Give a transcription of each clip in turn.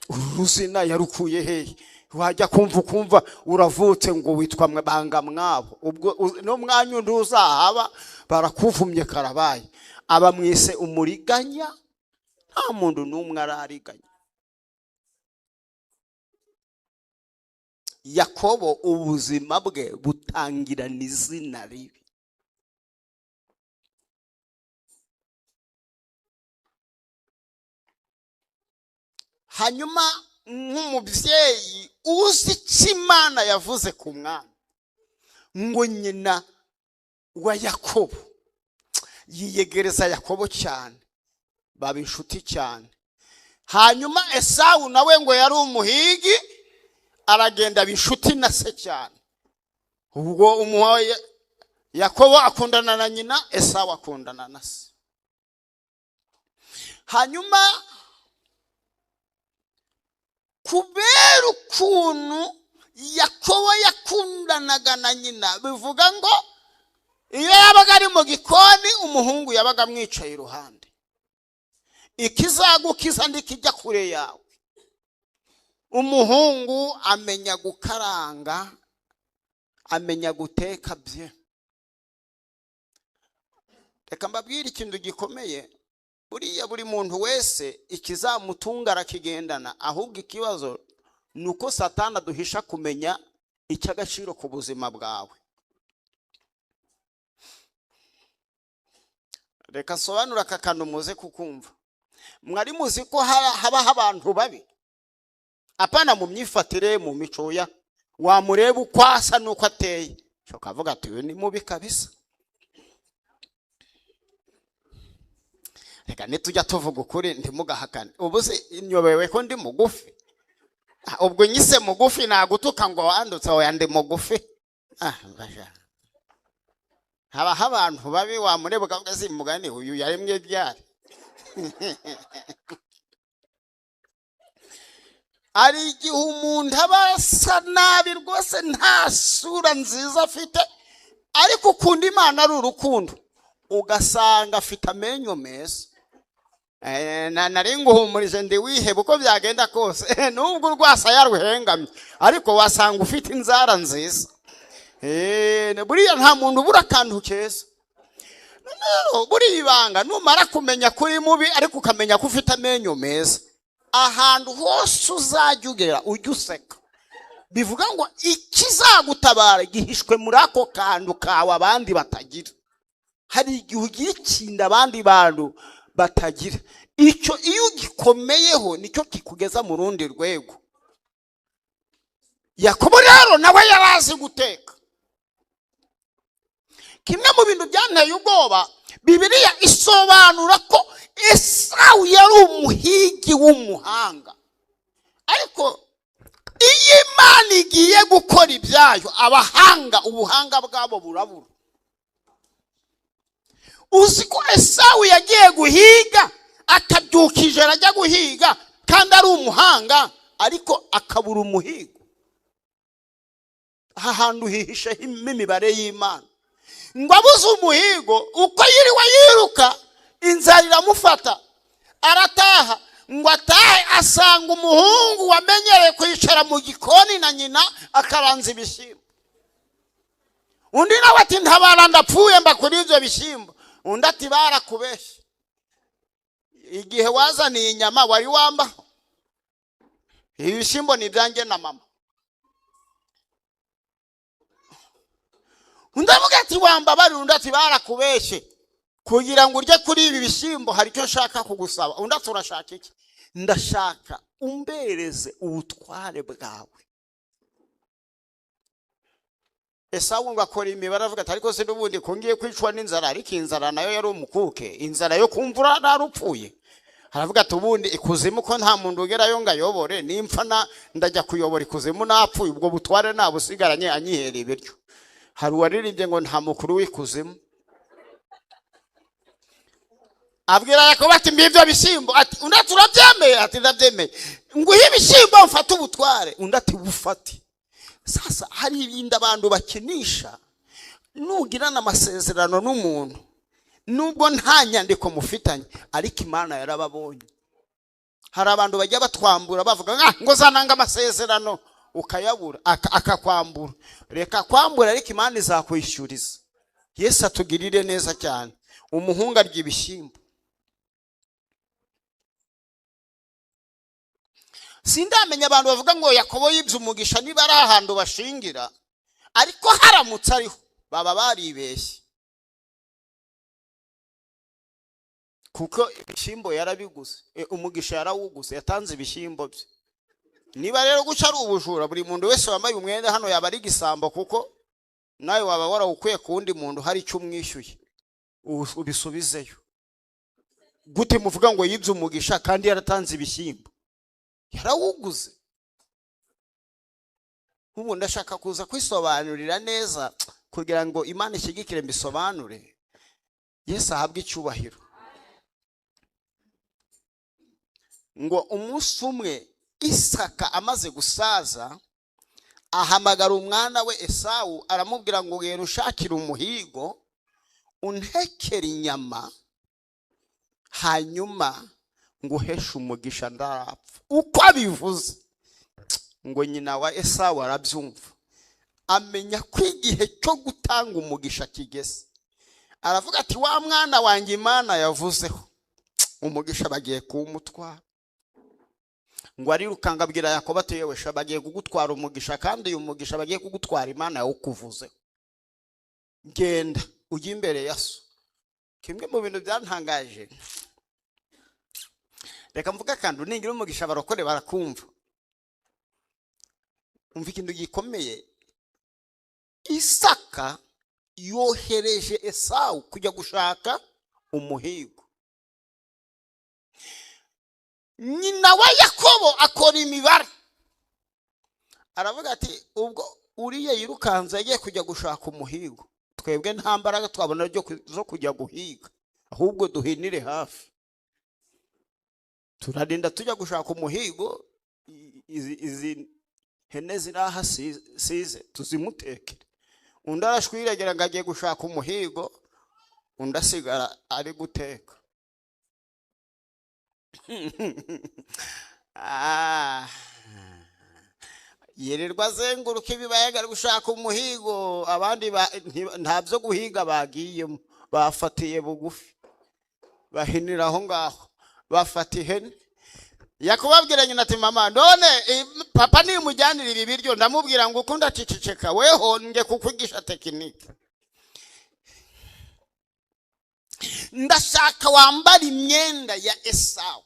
uruzina yarukuye hehe? Wajya kumva uravutse ngo witwa banga mwabo, ubwo no mwanya nduzahaba barakuvumye karabaye. Aba mwise umuriganya, nta muntu numwe arariganya. Yakobo ubuzima bwe butangirana izina ribi. Hanyuma nk'umubyeyi uzi icyo Imana yavuze ku mwana, ngo nyina wa Yakobo yiyegereza Yakobo cyane, baba inshuti cyane. Hanyuma Esawu nawe ngo yari umuhigi, aragenda bishuti na se cyane. Ubwo Yakobo akundana na nyina, Esawu akundana na se. Hanyuma kubera ukuntu Yakobo yakundanaga na nyina, bivuga ngo iyo yabaga ari mu gikoni umuhungu yabaga amwicaye iruhande. Ikizagukiza ndikijya kure yawe. Umuhungu amenya gukaranga, amenya guteka bye. Reka mbabwire ikintu gikomeye, buriya buri muntu wese ikizamutunga arakigendana, ahubwo ikibazo nuko Satani aduhisha kumenya icy'agaciro ku buzima bwawe. Reka sobanura aka kantu muze kukumva. Mwari muzi ko habaho abantu babi? Apana mu myifatire, mu micoya, wamureba uko asa nuko ateye, cyo kavuga ati we ni mubi kabisa. Reka nitujya tuvuga ukuri ntimugahakane. Ubuze inyobewe ko ndi mugufi? Ubwo nyise mugufi nagutuka ngo wandutse aho yandi mugufi? Habaho abantu babi wamureba ukavuga si mugani uyu yaremwe byari. Ari igihe umuntu aba asa nabi rwose, nta sura nziza afite, ariko ukunda Imana ari urukundo, ugasanga afite amenyo meza. Nari nguhumurije ndi wiheba uko byagenda kose, nubwo urwasa yaruhengamye, ariko wasanga ufite inzara nziza. Buriya nta muntu ubura akantu keza. Buriya ibanga numara kumenya kuri mubi ariko ukamenya ko ufite amenyo meza, ahantu hose uzajya ugera ujya useka. Bivuga ngo ikizagutabara gihishwe muri ako kantu kawe abandi batagira. Hari igihe ugira ikintu abandi bantu batagira, icyo iyo gikomeyeho nicyo kikugeza mu rundi rwego. Yakobo rero nawe yarazi guteka. Kimwe mu bintu byanteye ubwoba, Bibiliya isobanura ko Esawu yari umuhigi w'umuhanga, ariko iyo Imana igiye gukora ibyayo abahanga ubuhanga bwabo burabura. Uzi ko Esawu yagiye guhiga, akabyuka ijoro ajya guhiga kandi ari umuhanga, ariko akabura umuhigo. Aha hantu hihishe imibare y'Imana. Ngo abuze umuhigo, uko yiriwe yiruka inzara iramufata, arataha. Ngo atahe asanga umuhungu wamenyereye kwicara mu gikoni na nyina akaranza ibishyimbo. Undi nawe ati ntabara ndapfuye mba kuri ibyo bishyimbo. Undi ati barakubeshye, igihe wazaniye inyama wari wambaho, ibishyimbo ni ibyanjye na mama. Undi avuga ati wambabari. Undi ati barakubeshye, kugira ngo urye kuri ibi bishyimbo hari icyo nshaka kugusaba. Undi ati urashaka iki? Ndashaka umbereze ubutware bwawe. Esawu ngo akora imibare avuga ati ariko se n'ubundi ko ngiye kwicwa n'inzara, ariko inzara nayo yari umukuke, inzara yo kumvura narupfuye. Aravuga ati ubundi ikuzimu ko nta muntu ugerayo ngo ayobore, nimpfa ndajya kuyobora ikuzimu napfuye, ubwo butware nabusigaranye anyihereye ibiryo. Hari uwaririmbye ngo nta mukuru w'ikuzimu. Abwira Yakobo ati mbibyo bishyimbo, ati undi ati urabyemeye? Ati ndabyemeye. Nguhe ibishyimbo mfate ubutware. Undi ati bufate. Sasa hari ibindi abantu bakinisha, nugirana amasezerano n'umuntu nubwo nta nyandiko mufitanye, ariko Imana yarababonye. hari abantu bajya batwambura bavuga ngo zananga amasezerano ukayabura akakwambura. Reka kwambura ariko Imana izakwishyuriza. Yesu atugirire neza cyane. Umuhungu arya ibishyimbo. Sindamenya abantu bavuga ngo Yakobo yibye umugisha niba ari ahantu bashingira, ariko haramutse ariho baba baribeshye, kuko ibishyimbo yarabiguze, umugisha yarawuguze, yatanze ibishyimbo bye. Niba rero guca ari ubujura, buri muntu wese wambaye umwenda hano yaba ari igisambo, kuko nawe waba warawukuye ku wundi muntu hari icyo umwishyuye, ubisubizeyo. Gute muvuga ngo yibye umugisha kandi yaratanze ibishyimbo? Yarawuguze. Ubu ndashaka kuza kwisobanurira neza kugira ngo Imana ishyigikire mbisobanure. Yesu ahabwe icyubahiro. Ngo umunsi umwe Isaka amaze gusaza, ahamagara umwana we Esawu, aramubwira ngo genda ushakire umuhigo untekere inyama, hanyuma ngo uheshe umugisha ndarapfa. Uko abivuze ngo nyina wa Esawu arabyumva, amenya ko igihe cyo gutanga umugisha kigeze. Aravuga ati wa mwana wanjye Imana yavuzeho umugisha bagiye kuwumutwara. Ngo arirukanga abwira Yakobo ati yewe sha bagiye kugutwara umugisha, kandi uyu mugisha bagiye kugutwara Imana yawukuvuzeho. Genda ujye imbere ya so. Kimwe mu bintu byantangaje, reka mvuga kandi ningira umugisha barokore barakumva. Umva ikintu gikomeye, Isaka yohereje Esawu kujya gushaka umuhigo. Nyina wa Yakobo akora imibare, aravuga ati ubwo uriya yirukanze yagiye kujya gushaka umuhigo, twebwe nta mbaraga twabona zo kujya guhiga, ahubwo duhinire hafi, turarinda tujya gushaka umuhigo, izi hene ziraha size tuzimutekere. Undi arashwiragira ngo agiye gushaka umuhigo, undi asigara ari guteka. Yirirwa azenguruka ibibayaga ari gushaka umuhigo, abandi ntabyo guhiga bagiyemo, bafatiye bugufi, bahinira aho ngaho, bafata ihene. Yakubabwira nyina ati mama none papa nimujyanira ibi biryo, ndamubwira ngo ukunda ciciceka weho nge kukwigisha tekinike. Ndashaka wambara imyenda ya Esawu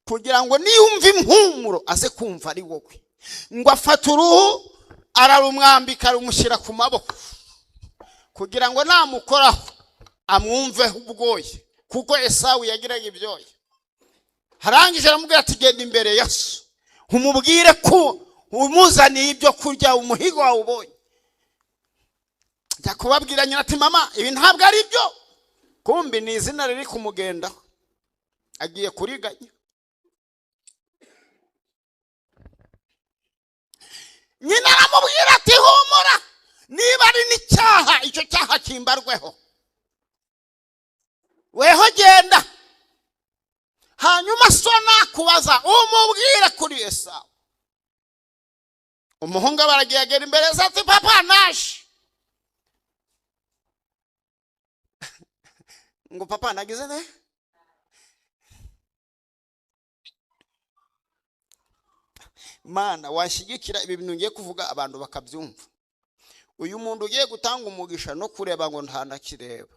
kugira ngo niyumva impumuro aze kumva ari wowe. Ngo afata uruhu ararumwambika rumushyira ku maboko kugira ngo namukoraho amwumveho ubwoye, kuko Esawu yagiraga ibyoye. Harangije aramubwira ati genda imbere ya so umubwire ko umuzaniye ibyo kurya, umuhigo wawe ubonye. Jya kubabwira nyina ati mama ibi ntabwo ari byo, kumbi ni izina riri kumugendaho, agiye kuriganya. Nyina aramubwira ati humura, niba ari n'icyaha icyo cyaha kimbarweho, weho genda. Hanyuma so nakubaza umubwire kuri Esawu. Umuhungu baragiye agera imbere ati papa naje. Ngo papa nagize ne? Mana washigikira ibi bintu ngiye kuvuga abantu bakabyumva. Uyu muntu ugiye gutanga umugisha no kureba ngo ntanakireba.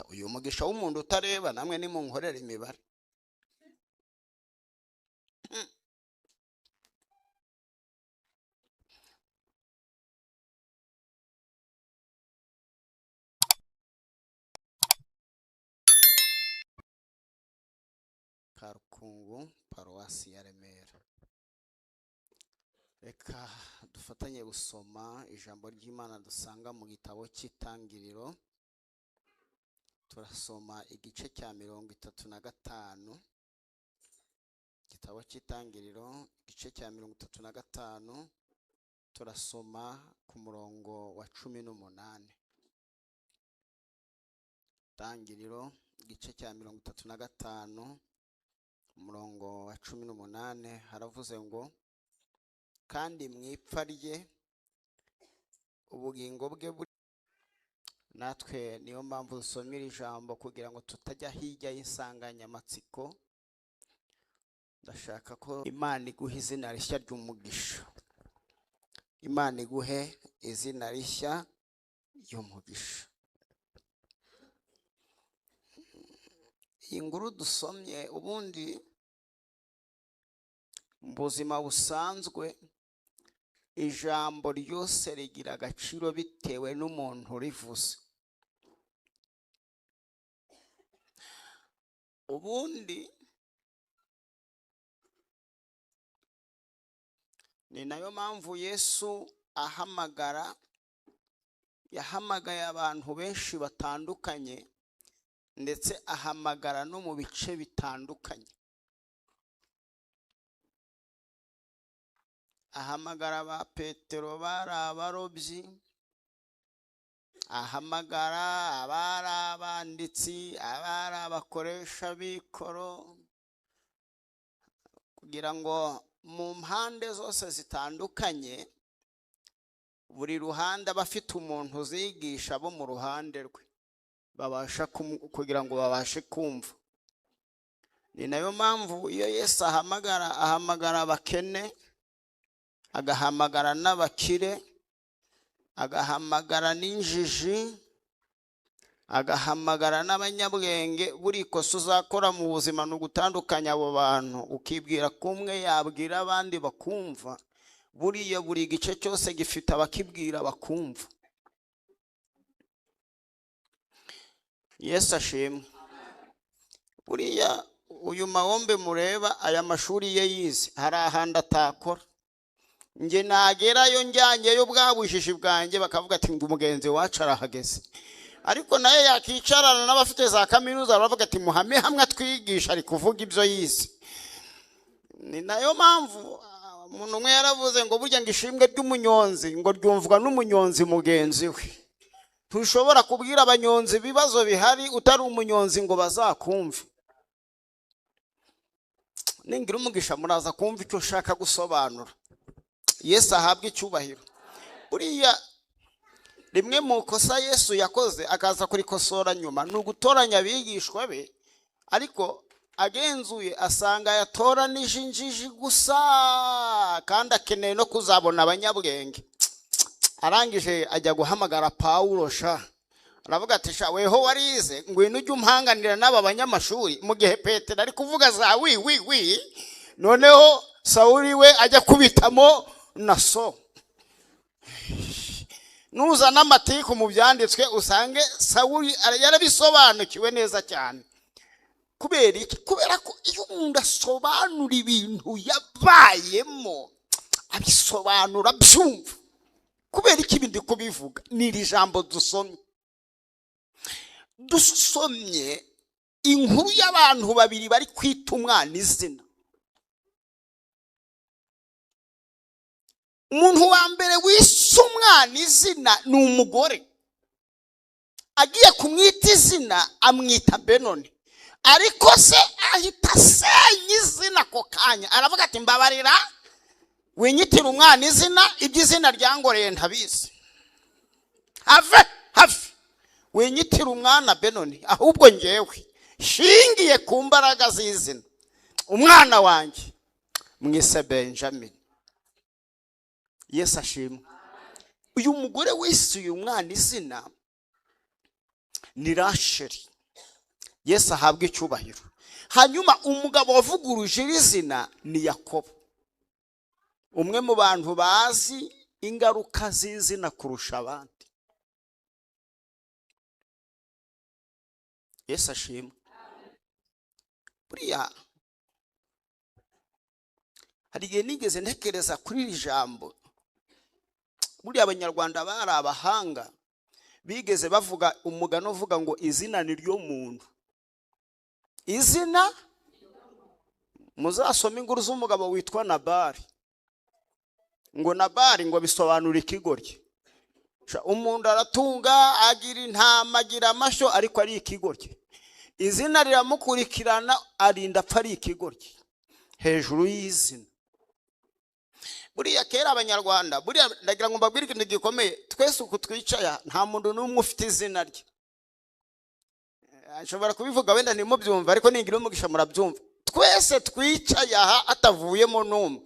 Uyu mugisha w'umuntu utareba namwe nimunkorera imibare. Karukungu, paruwasi ya Remera. Reka dufatanye gusoma ijambo ry'Imana dusanga mu gitabo cy'Itangiriro. Turasoma igice cya 35. Igitabo cy'Itangiriro igice cya 35, turasoma ku murongo wa 18. Itangiriro igice cya 35 umurongo wa 18 haravuze ngo kandi mwipfa rye ubugingo bwe buri. Natwe niyo mpamvu dusomera ijambo kugira ngo tutajya hirya y'insanganyamatsiko. Ndashaka ko Imana iguhe izina rishya ry'umugisha. Imana iguhe izina rishya ry'umugisha. Iyi nkuru dusomye ubundi mu buzima busanzwe ijambo ryose rigira agaciro bitewe n'umuntu rivuze. Ubundi ni nayo mpamvu Yesu yahamagaye abantu benshi batandukanye ndetse ahamagara no mu bice bitandukanye. Ahamagara ba Petero bari abarobyi, ahamagara abari abanditsi, abari abakoresha b'ikoro, kugira ngo mu mpande zose zitandukanye buri ruhande bafite umuntu uzigisha bo mu ruhande rwe babasha kugira ngo babashe kumva. Ni nayo mpamvu iyo Yesu ahamagara abakene, agahamagara n'abakire, agahamagara n'injiji, agahamagara n'abanyabwenge. Buri kosa uzakora mu buzima ni ugutandukanya abo bantu, ukibwira ko umwe yabwira abandi bakumva. Buriya buri gice cyose gifite abakibwira bakumva. Yesu ashimwe. Buriya uyu Mahombe mureba aya mashuri ye yize hari ahandi atakora. Nge nagerayo njyanyeyo bwabujiji bwanjye bakavuga ati ngo umugenzi wacu arahageze. Ariko naye yakicarana n'abafite za kaminuza baravuga ati muhame hamwe twigisha ari kuvuga ibyo yize. Ni nayo mpamvu umuntu umwe yaravuze ngo burya ngo ishimwe ry'umunyonzi ngo ryumvwa n'umunyonzi mugenzi we. Ntushobora kubwira abanyonzi ibibazo bihari utari umunyonzi ngo bazakumve. Ningira umugisha muraza kumva icyo ushaka gusobanura. Yesu ahabwe icyubahiro. Buriya rimwe mu kosa Yesu yakoze akaza kurikosora nyuma ni ugutoranya abigishwa be, ariko agenzuye asanga yatoranije injiji gusa kandi akeneye no kuzabona abanyabwenge. Arangije ajya guhamagara Pawulo sha. Aravuga ati sha weho warize ngwino ujye umpanganira n'aba banyamashuri. Mu gihe Petero ari kuvuga za wi noneho Sawuli we ajya kubitamo naso. Nuza n'amatiku mu byanditswe usange Sawuli yarabisobanukiwe neza cyane. Kubera iki? Kubera ko iyo umuntu asobanura ibintu yabayemo abisobanura byumva. Kubera iki ibindi kubivuga? Ni iri jambo dusomye inkuru y'abantu babiri bari kwita umwana izina. Umuntu wa mbere wise umwana izina ni umugore. Agiye kumwita izina amwita Benoni, ariko se ahita asenya izina ako kanya. Aravuga ati mbabarira winyitira umwana izina, iby'izina ryangoreye ntabizi. Have winyitira umwana Benoni, ahubwo ngewe shingiye ku mbaraga z'izina umwana wanjye mwise Benjamin. Yesu ashimwe. Uyu mugore wise uyu mwana izina ni Rasheli. Yesu ahabwe icyubahiro. Hanyuma umugabo wavuguruje izina ni Yakobo. Umwe mu bantu bazi ingaruka z'izina kurusha abandi. Yesu ashimwe. Buriya hari igihe nigeze ntekereza kuri iri jambo. Buriya abanyarwanda bari abahanga bigeze bavuga umugano uvuga ngo izina ni ryo muntu. Izina muzasoma inkuru z'umugabo witwa Nabali. Ngo Nabali ngo bisobanura ikigoryi. Umuntu aratunga agira intama agira amashyo ariko ari ikigoryi. izina riramukurikirana arinda apfa ari ikigoryi hejuru y'izina. Buriya kera abanyarwanda, buriya ndagira ngo mbabwire ikintu gikomeye, twese uku twicaye nta muntu n'umwe ufite izina rye. Ashobora kubivuga wenda ntimubyumva, ariko ningira umugisha murabyumva. Twese twicaye aha atavuyemo n'umwe,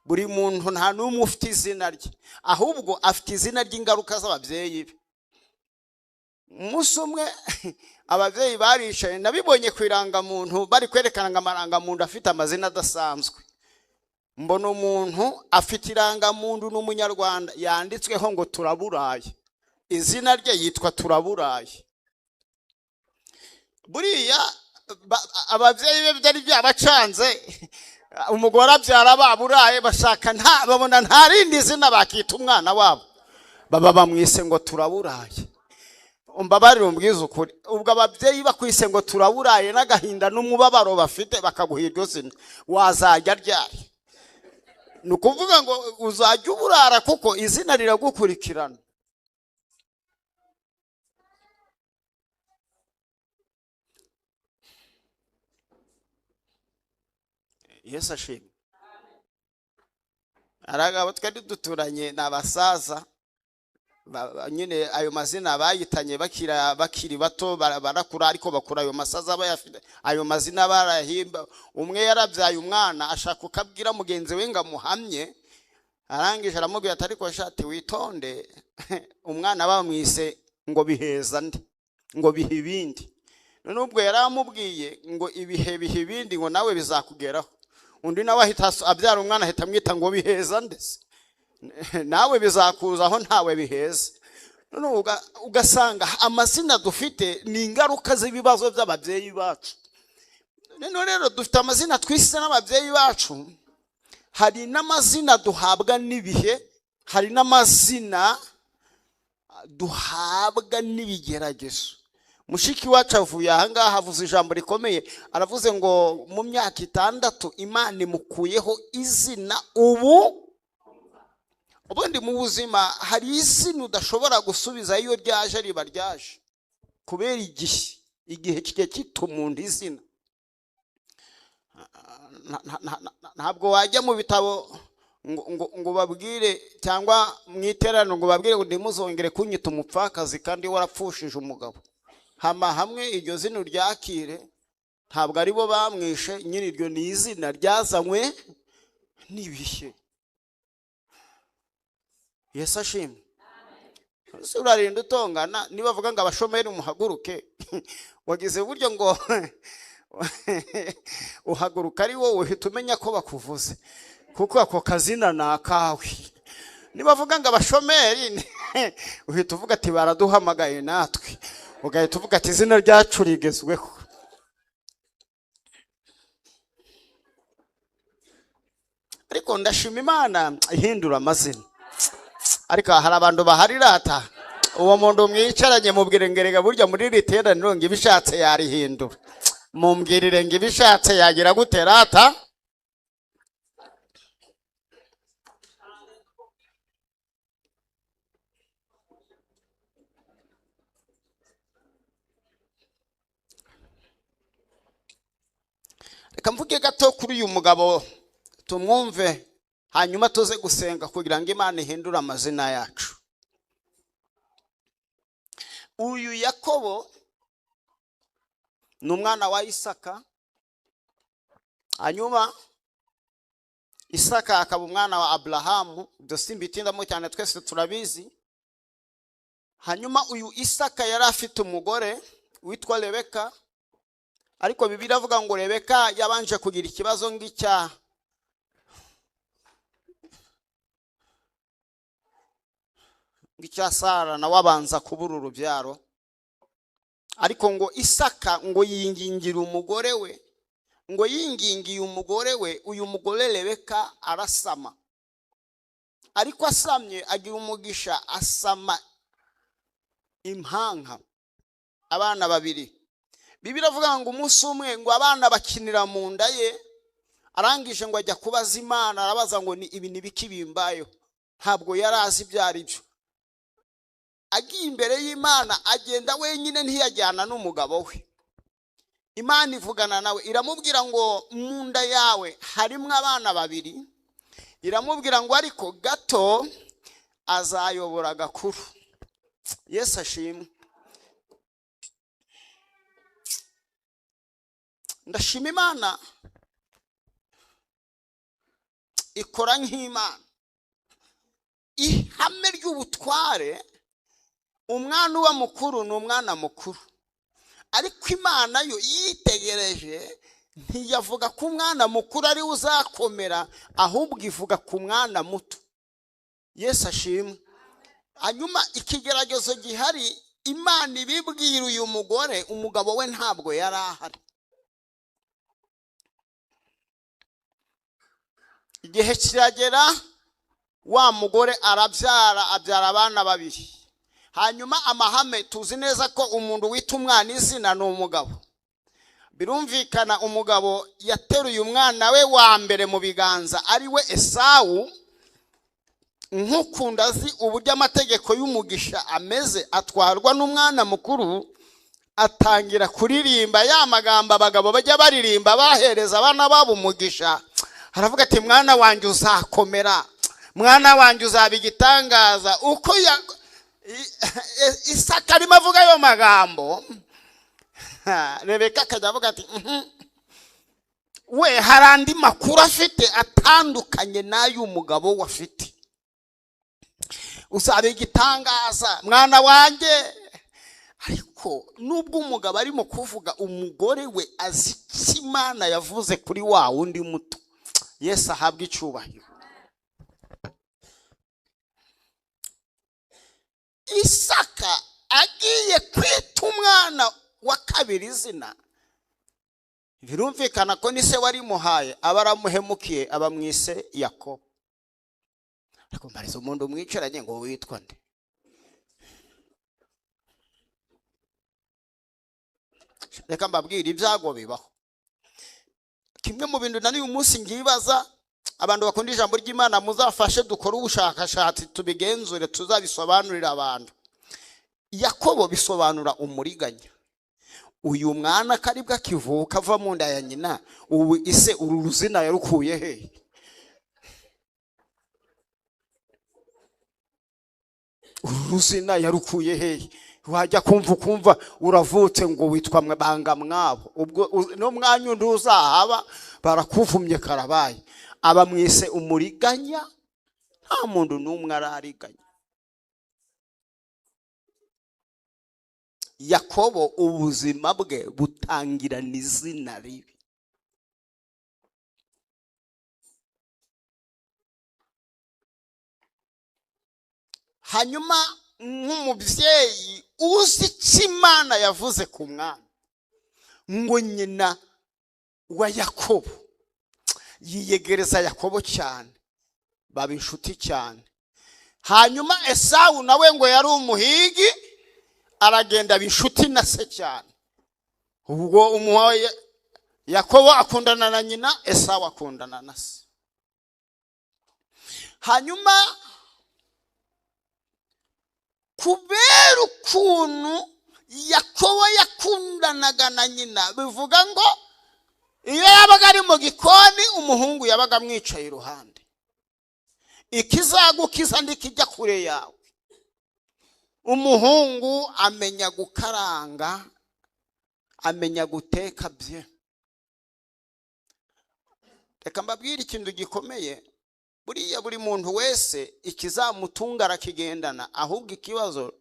buri muntu nta n'umwe ufite izina rye, ahubwo afite izina ry'ingaruka z'ababyeyi be. Umunsi umwe ababyeyi baricaye, nabibonye ku irangamuntu bari kwerekana ngo amarangamuntu afite amazina adasanzwe. Mbona umuntu afite irangamuntu n'umunyarwanda yanditsweho ngo turaburaye, izina rye yitwa turaburaye. Buriya ababyeyi be byari byabacanze, umugore abyara baburaye, bashaka babona nta rindi zina bakita umwana wabo, baba bamwise ngo turaburaye. Umbabarire umbwiza ukuri, ubwo ababyeyi bakwise ngo turaburaye n'agahinda n'umubabaro bafite bakaguha iryo zina, wazajya ryari? Ni ukuvuga ngo uzajya uburara kuko izina riragukurikirana. Yesu ashimwe. Aragabo twari duturanye n'abasaza, nyine ayo mazina bayitanye bakiri bato, barakura ariko bakura ayo masaza bayafite, ayo mazina barahimba. Umwe yarabyaye umwana ashaka kukabwira mugenzi we ngo amuhamye, arangije aramubwira ati ariko shati witonde, umwana bamwise ngo biheza ndi, ngo bihe ibindi. None ubwo yaramubwiye ngo ibihe ibindi ngo nawe bizakugeraho. Undi nawe ahita abyara umwana ahita amwita ngo biheza ndese, nawe bizakuzaho ntawe biheza. None ugasanga amazina dufite ni ingaruka z'ibibazo by'ababyeyi bacu. None rero dufite amazina twise n'ababyeyi bacu, hari n'amazina duhabwa n'ibihe, hari n'amazina duhabwa n'ibigeragezo. Mushiki wacu avuye aha ngaha avuze ijambo rikomeye, aravuze ngo mu myaka 6 Imana imukuyeho izina ubundi mu buzima hari izina udashobora gusubiza iyo ryaje riba ryaje, kubera igihe kijya kita umuntu izina. Ntabwo wajya mu bitabo ngo babwire, cyangwa mwiterano ngo babwire ngo ndimuzongere kunyita umupfakazi kandi warapfushije umugabo. Hamwe iryo zina ryakire, ntabwo ari bo bamwishe, nyine iryo ni izina ryazanywe n'ibihe. Yesu ashimwe. Urarinda utongana niba bavuga ngo abashomeri muhaguruke, wagize buryo ngo uhaguruka ari wowe uhita umenya ko bakuvuze, kuko ako kazina ni akawe. Niba bavuga ngo abashomeri uhita uvuga ati baraduhamagaye natwe, ugahita uvuga ati izina ryacu rigezweho. Ariko ndashima Imana ihindura amazina. Ariko hari abantu baharirata, uwo muntu mwicaranye mubwire ngerega burya muri riteraniro ngo ibishatse yarihindura, mumbwirire ngo ibishatse yagira gute rata. Reka mvuge gato kuri uyu mugabo tumwumve, hanyuma tuze gusenga kugira ngo Imana ihindure amazina yacu. Uyu Yakobo ni umwana wa Isaka, hanyuma Isaka akaba umwana wa Aburahamu, ibyo simbitindamo cyane twese turabizi. Hanyuma uyu Isaka yari afite umugore witwa Rebeka, ariko Bibiliya avuga ngo Rebeka yabanje kugira ikibazo ng'icya Sara, nawe abanza kubura urubyaro. Ariko ngo Isaka ngo yingingira umugore we, ngo yingingiye umugore we, uyu mugore Rebeka arasama. Ariko asamye agira umugisha, asama impanka, abana babiri. Bibiliya avuga ngo umunsi umwe ngo abana bakinira mu nda ye, arangije ngo ajya kubaza Imana, arabaza ngo ni ibi nibiki bimbayo. Ntabwo yari azi ibyo ari byo. Agiye imbere y'Imana agenda wenyine, ntiyajyana n'umugabo we. Imana ivugana nawe iramubwira ngo mu nda yawe harimo abana babiri, iramubwira ngo ariko gato azayobora gakuru. Yesu ashimwe. Ndashima Imana ikora nk'Imana. Ihame ry'ubutware, umwana uba mukuru ni umwana mukuru, ariko Imana yo yitegereje ntiyavuga ko umwana mukuru ari uzakomera, ahubwo ivuga ku mwana muto. Yesu ashimwe. Hanyuma ikigeragezo gihari, Imana ibibwira uyu mugore, umugabo we ntabwo yari ahari. Igihe kiragera, wa mugore abyara abana babiri. Hanyuma amahame tuzi neza ko umuntu wita umwana izina ni umugabo. Birumvikana umugabo yateruye umwana we wa mbere mu biganza ari we Esawu, nk'ukunda azi uburyo amategeko y'umugisha ameze, atwarwa n'umwana mukuru, atangira kuririmba ya magambo abagabo bajya baririmba bahereza abana babo umugisha. Haravuga ati mwana wanjye uzakomera, mwana wanjye uzaba igitangaza. Uko Isaka arimo avuga ayo magambo, Rebeka akajya avuga ati we hari andi makuru afite atandukanye n'ay'umugabo we afite. Uzaba igitangaza mwana wanjye. Ariko nubwo umugabo arimo kuvuga, umugore we azi icyo Imana yavuze kuri wa wundi muto. Yesu ahabwa icyubahiro. Isaka agiye kwita umwana wa kabiri izina, birumvikana ko ni se warimuhaye aba aramuhemukiye, aba mwise Yakobo. Ariko mbariza umuntu mwicaranye ngo witwa nde? Reka mbabwire ibyago bibaho. Kimwe mu bintu nani uyu munsi ngibaza, abantu bakunda ijambo ry'Imana muzafashe dukora ubushakashatsi tubigenzure tuzabisobanurira abantu. Yakobo bisobanura umuriganya. Uyu mwana karibwa kivuka ava mu nda ya nyina, ubu ise uru ruzina yarukuye he? Uru ruzina yarukuye he? Wajya kumva uravutse ngo witwa banga mwabo, ubwo no mwanya nduzahaba barakuvumye karabaye. Aba mwise umuriganya, nta muntu n'umwe arariganya. Yakobo ubuzima bwe butangira n'izina ribi. Hanyuma nk'umubyeyi uzi icyo Imana yavuze ku mwana, ngo nyina wa Yakobo yiyegereza Yakobo cyane, baba inshuti cyane. Hanyuma Esawu nawe ngo yari umuhigi, aragenda bishuti na se cyane. Ubwo Yakobo akundana na nyina, Esawu akundana na se. Hanyuma kubera ukuntu Yakobo yakundanaga na nyina, bivuga ngo iyo yabaga ari mu gikoni, umuhungu yabaga amwicaye iruhande. Ikizagukiza ndikijya kure yawe. Umuhungu amenya gukaranga, amenya guteka bye. Reka mbabwire ikintu gikomeye, buriya buri muntu wese ikizamutunga arakigendana, ahubwo ikibazo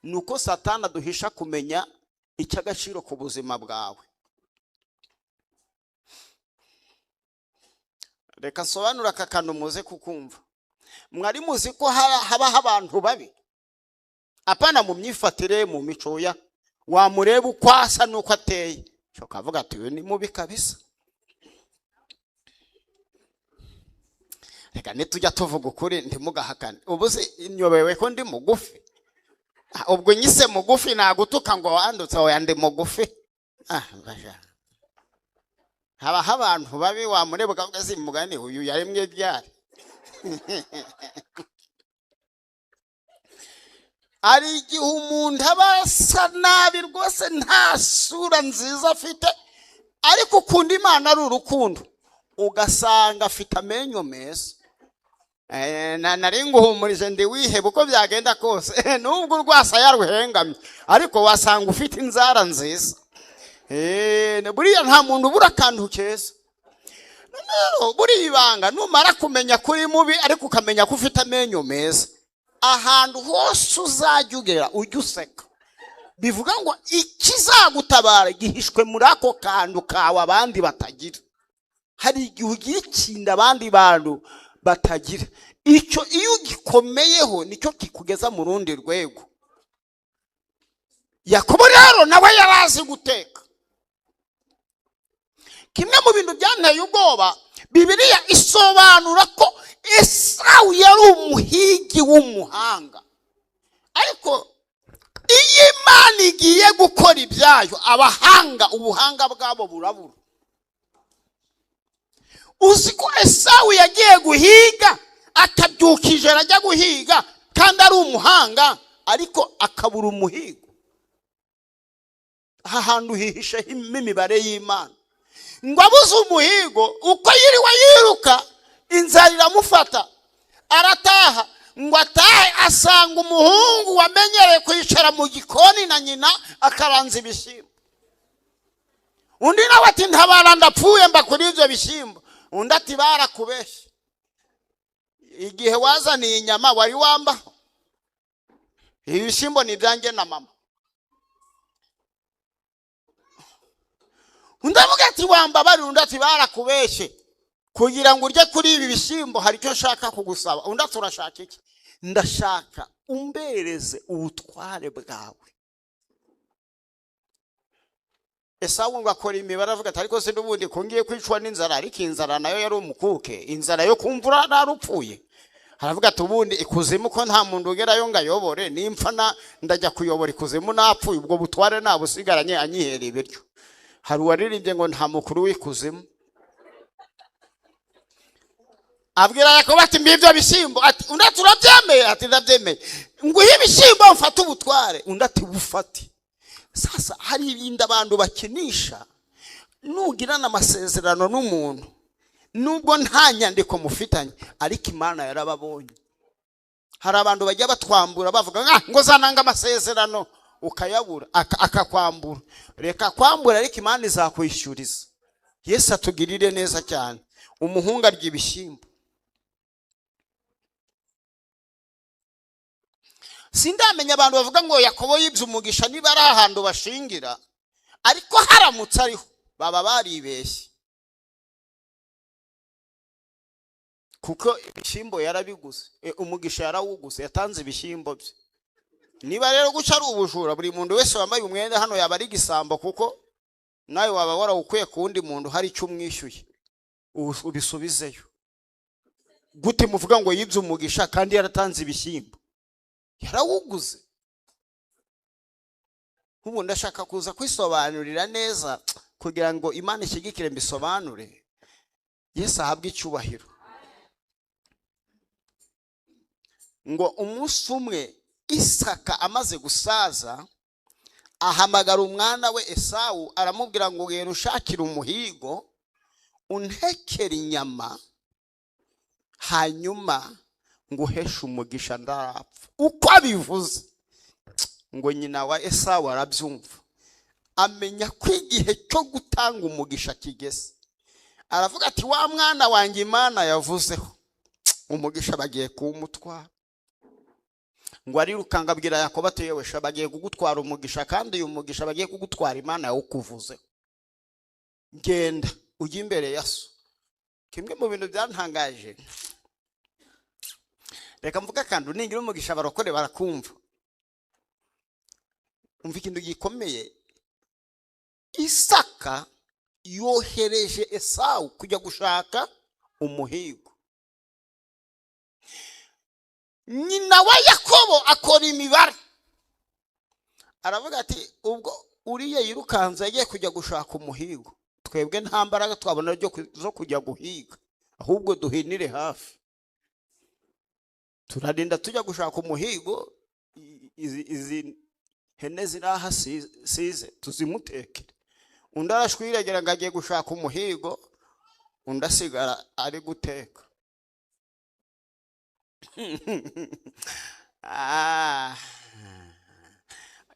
nuko Satani aduhisha kumenya icy'agaciro ku buzima bwawe. Reka nsobanura aka kantu muze kukumva. Mwari muzi ko habaho abantu babi? Apana mu myifatire, mu mico ya wamureba uko asa nuko ateye, cyo kavuga ati uyu ni mubi kabisa. Reka nitujya tuvuga ukuri ntimugahakane. Ubu se inyobewe ko ndi mugufi? Ubwo nyise mugufi nagutuka ngo wandutse oya ndi mugufi? Baja. Habaho abantu babi wamureba ukavuga ati mugani uyu yaremwe byari. Ari igihe umuntu aba asa nabi rwose, nta sura nziza afite, ariko ukunda Imana ari urukundo ugasanga afite amenyo meza. Nari nguhumurije ndi wiheba uko byagenda kose nubwo urwasa yaruhengamye ariko wasanga ufite inzara nziza. Buriya nta muntu ubura akantu keza. Buriya ibanga numara kumenya kuri mubi ariko ukamenya ko ufite amenyo meza, ahantu hose uzajya ugera ujya useka. Bivuga ngo ikizagutabara gihishwe muri ako kantu kawe abandi batagira. Hari igihe ugira ikintu abandi bantu batagira, icyo iyo ugikomeyeho nicyo kikugeza mu rundi rwego. Yakobo rero nawe yarazi guteka. Kimwe mu bintu byanteye ubwoba, Bibiliya isobanura ko Esawu yari umuhigi w'umuhanga, ariko iyo Imana igiye gukora ibyayo abahanga ubuhanga bwabo burabura. Uzi ko Esawu yagiye guhiga akabyukije arajya guhiga kandi ari umuhanga ariko akabura umuhigo. Aha hantu hihishe imibare y'Imana. Ngo abuze umuhigo uko yiriwe yiruka inzara iramufata arataha. Ngo atahe asanga umuhungu wamenyereye kwicara mu gikoni na nyina akaranza ibishyimbo. Undi nawe ati ntabara ndapfuye mba kuri ibyo bishyimbo. Undi ati barakubeshye, igihe wazaniye inyama wari wambaho, ibishyimbo ni ibyanjye na mama. Undi avuga ati wambabari. Undi ati barakubeshye, kugira ngo urye kuri ibi bishyimbo hari icyo nshaka kugusaba. Undi ati urashaka iki? Ndashaka umbereze ubutware bwawe. Esawu ngo akora imibare avuga ati ariko se n'ubundi ko ngiye kwicwa n'inzara, ariko inzara nayo yari umukuke, inzara yo kumvura narupfuye. Aravuga ati ubundi ikuzimu ko nta muntu ugerayo ngo ayobore, nimpfa ndajya kuyobora ikuzimu napfuye, ubwo butware nabusigaranye anyihera ibiryo. Hari uwaririmbye ngo nta mukuru w'ikuzimu. Abwira Yakobo ati mbivyo bishyimbo. Ati undi ati urabyemeye? Ati ndabyemeye. Nguhe ibishyimbo mfate ubutware. Undi ati bufate. Sasa hari ibindi abantu bakinisha. Nugirana amasezerano n'umuntu nubwo nta nyandiko mufitanye, ariko Imana yarababonye. Hari abantu bajya batwambura bavuga ngo zananga amasezerano ukayabura akakwambura. Reka kwambura ariko Imana izakwishyuriza. Yesu atugirire neza cyane. Umuhungu arya ibishyimbo. Sindamenya abantu bavuga ngo Yakobo yibye umugisha niba ari ahantu bashingira, ariko haramutse ariho baba baribeshye, kuko ibishyimbo yarabiguze. Umugisha yarawuguze, yatanze ibishyimbo bye. Niba rero guca ari ubujura, buri muntu wese wambaye umwenda hano yaba ari igisambo, kuko nawe waba warawukuye ku wundi muntu hari icyo umwishyuye ubisubizeyo. Gute muvuga ngo yibye umugisha kandi yaratanze ibishyimbo? Yarawuguze. Ubu ndashaka kuza kwisobanurira neza kugira ngo Imana ishyigikire mbisobanure. Yesu ahabwe icyubahiro. Ngo umunsi umwe Isaka amaze gusaza ahamagara umwana we Esawu aramubwira ngo genda ushakire umuhigo untekere inyama hanyuma nguheshe umugisha ndarapfa. Uko abivuze ngo nyina wa Esawu arabyumva, amenya ko igihe cyo gutanga umugisha kigeze. Aravuga ati wa mwana wanjye Imana yavuzeho umugisha bagiye kuwumutwara. Ngo arirukanga abwira Yakobo ati yewe sha bagiye kugutwara umugisha, kandi uyu mugisha bagiye kugutwara Imana yawukuvuze. Genda ujye imbere ya so. Kimwe mu bintu byantangaje, reka mvuga kandi ningira umugisha abarokore barakumva. Umva ikintu gikomeye, Isaka yohereje Esawu kujya gushaka umuhigo. Nyina wa Yakobo akora imibare, aravuga ati ubwo uriye yirukanze yagiye kujya gushaka umuhigo, twebwe nta mbaraga twabona zo kujya guhiga, ahubwo duhinire hafi. Turarinda tujya gushaka umuhigo, izi hene ziraha size tuzimutekere. undi arashwiregera ngo agiye gushaka umuhigo, undi asigara ari guteka.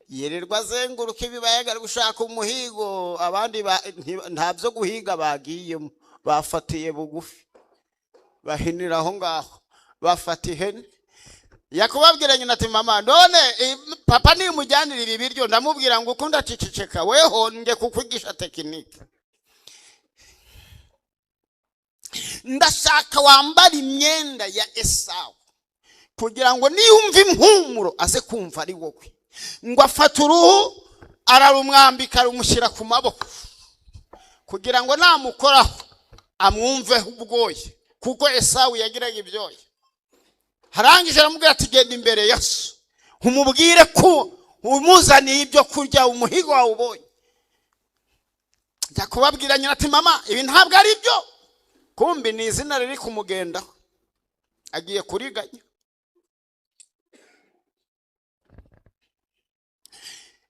Yirirwa azenguruka ibibayaga ari gushaka umuhigo, abandi nta byo guhiga bagiyemo, bafatiye bugufi, bahinira aho ngaho, bafata ihene. Yakubabwira nyina ati mama none papa nimujyanira ibi biryo, ndamubwira ngo ukunda ciciceka weho nge kukwigisha tekinike. Ndashaka wambara imyenda ya Esawu kugira ngo niyumva impumuro aze kumva ari wowe. Ngo afata uruhu ararumwambika rumushyira ku maboko kugira ngo namukoraho amwumveho ubwoye, kuko Esawu yagiraga ibyoya. Harangije aramubwira ati genda imbere ya so umubwire ko umuzaniye ibyo kurya, umuhigo wawe ubonye. Njya kubabwira nyina ati mama ibi ntabwo ari byo, kumbi ni izina riri kumugendaho, agiye kuriganya.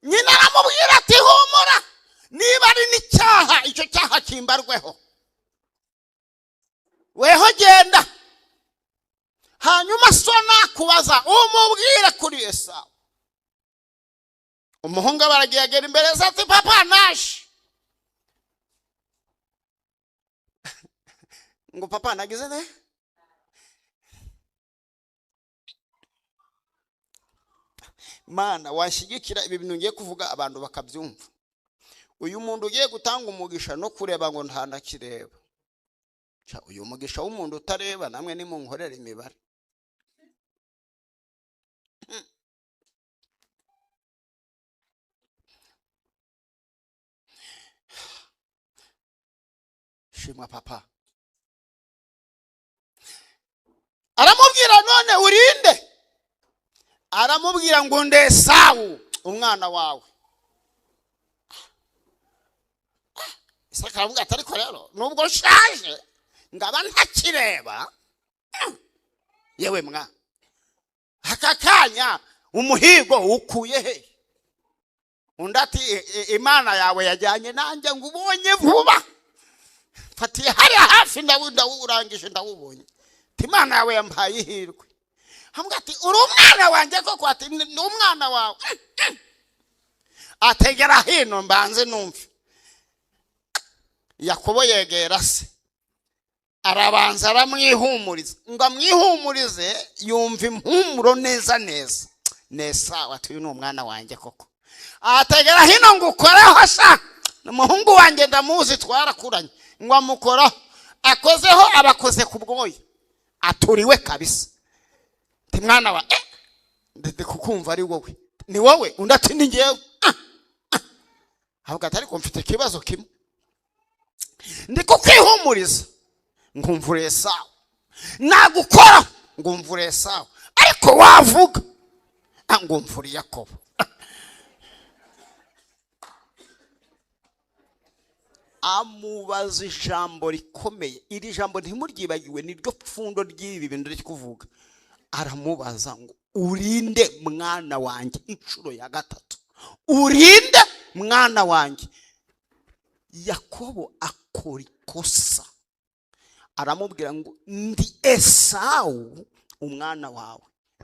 Nyina aramubwira ati humura, niba ari n'icyaha icyo cyaha kimbarweho, weho genda, hanyuma so nakubaza umubwire kuri Esawu. Umuhungu baragiye agera imbere ati papa naje. Ngo papa nagize ne? Mana washigikira ibi bintu ngiye kuvuga abantu bakabyumva. Uyu muntu ugiye gutanga umugisha no kureba ngo ntanakireba. Uyu mugisha w'umuntu utareba namwe ni munkorera imibare. Shimwa papa. Aramubwira none urinde? Aramubwira ngo nde Esawu umwana wawe. Isaka aravuga ati ariko rero nubwo nshaje ngaba ntakireba, yewe mwa aka kanya umuhigo ukuye he? Undi ati Imana yawe yajyanye nanjye ngo ubonye vuba, fatiye hariya hafi ndawurangije ndawubonye. Imana yawe yampaye ihirwe. Hamwe ati uri umwana wanjye koko? Ati ni umwana wawe. Ategera hino mbanze numve. Yakobo yegera se, arabanza aramwihumuriza, ngo amwihumurize yumva impumuro neza neza. Nesa ati uyu ni umwana wanjye koko. Ategera hino ngo ukoreho sha, umuhungu wanjye ndamuzi twarakuranye. Ngo amukoraho, akozeho abakoze ku bwoya, aturiwe kabisa. Ti mwana wa ndende kukumva ari wowe. Ni wowe? Undi ati ni ngewe. Ahubwo atari ko mfite kibazo kimwe, ndiko kwihumuriza ngumvure Esawu, nagukora ngumvure Esawu, ariko wavuga ngumvure Yakobo. Amubaza ijambo rikomeye, iri jambo ntimuryibagiwe, niryo pfundo ry'ibi bintu riri kuvuga. Aramubaza ngo urinde mwana wanjye, inshuro ya gatatu, urinde mwana wanjye. Yakobo akora ikosa, aramubwira ngo ndi Esawu umwana wawe.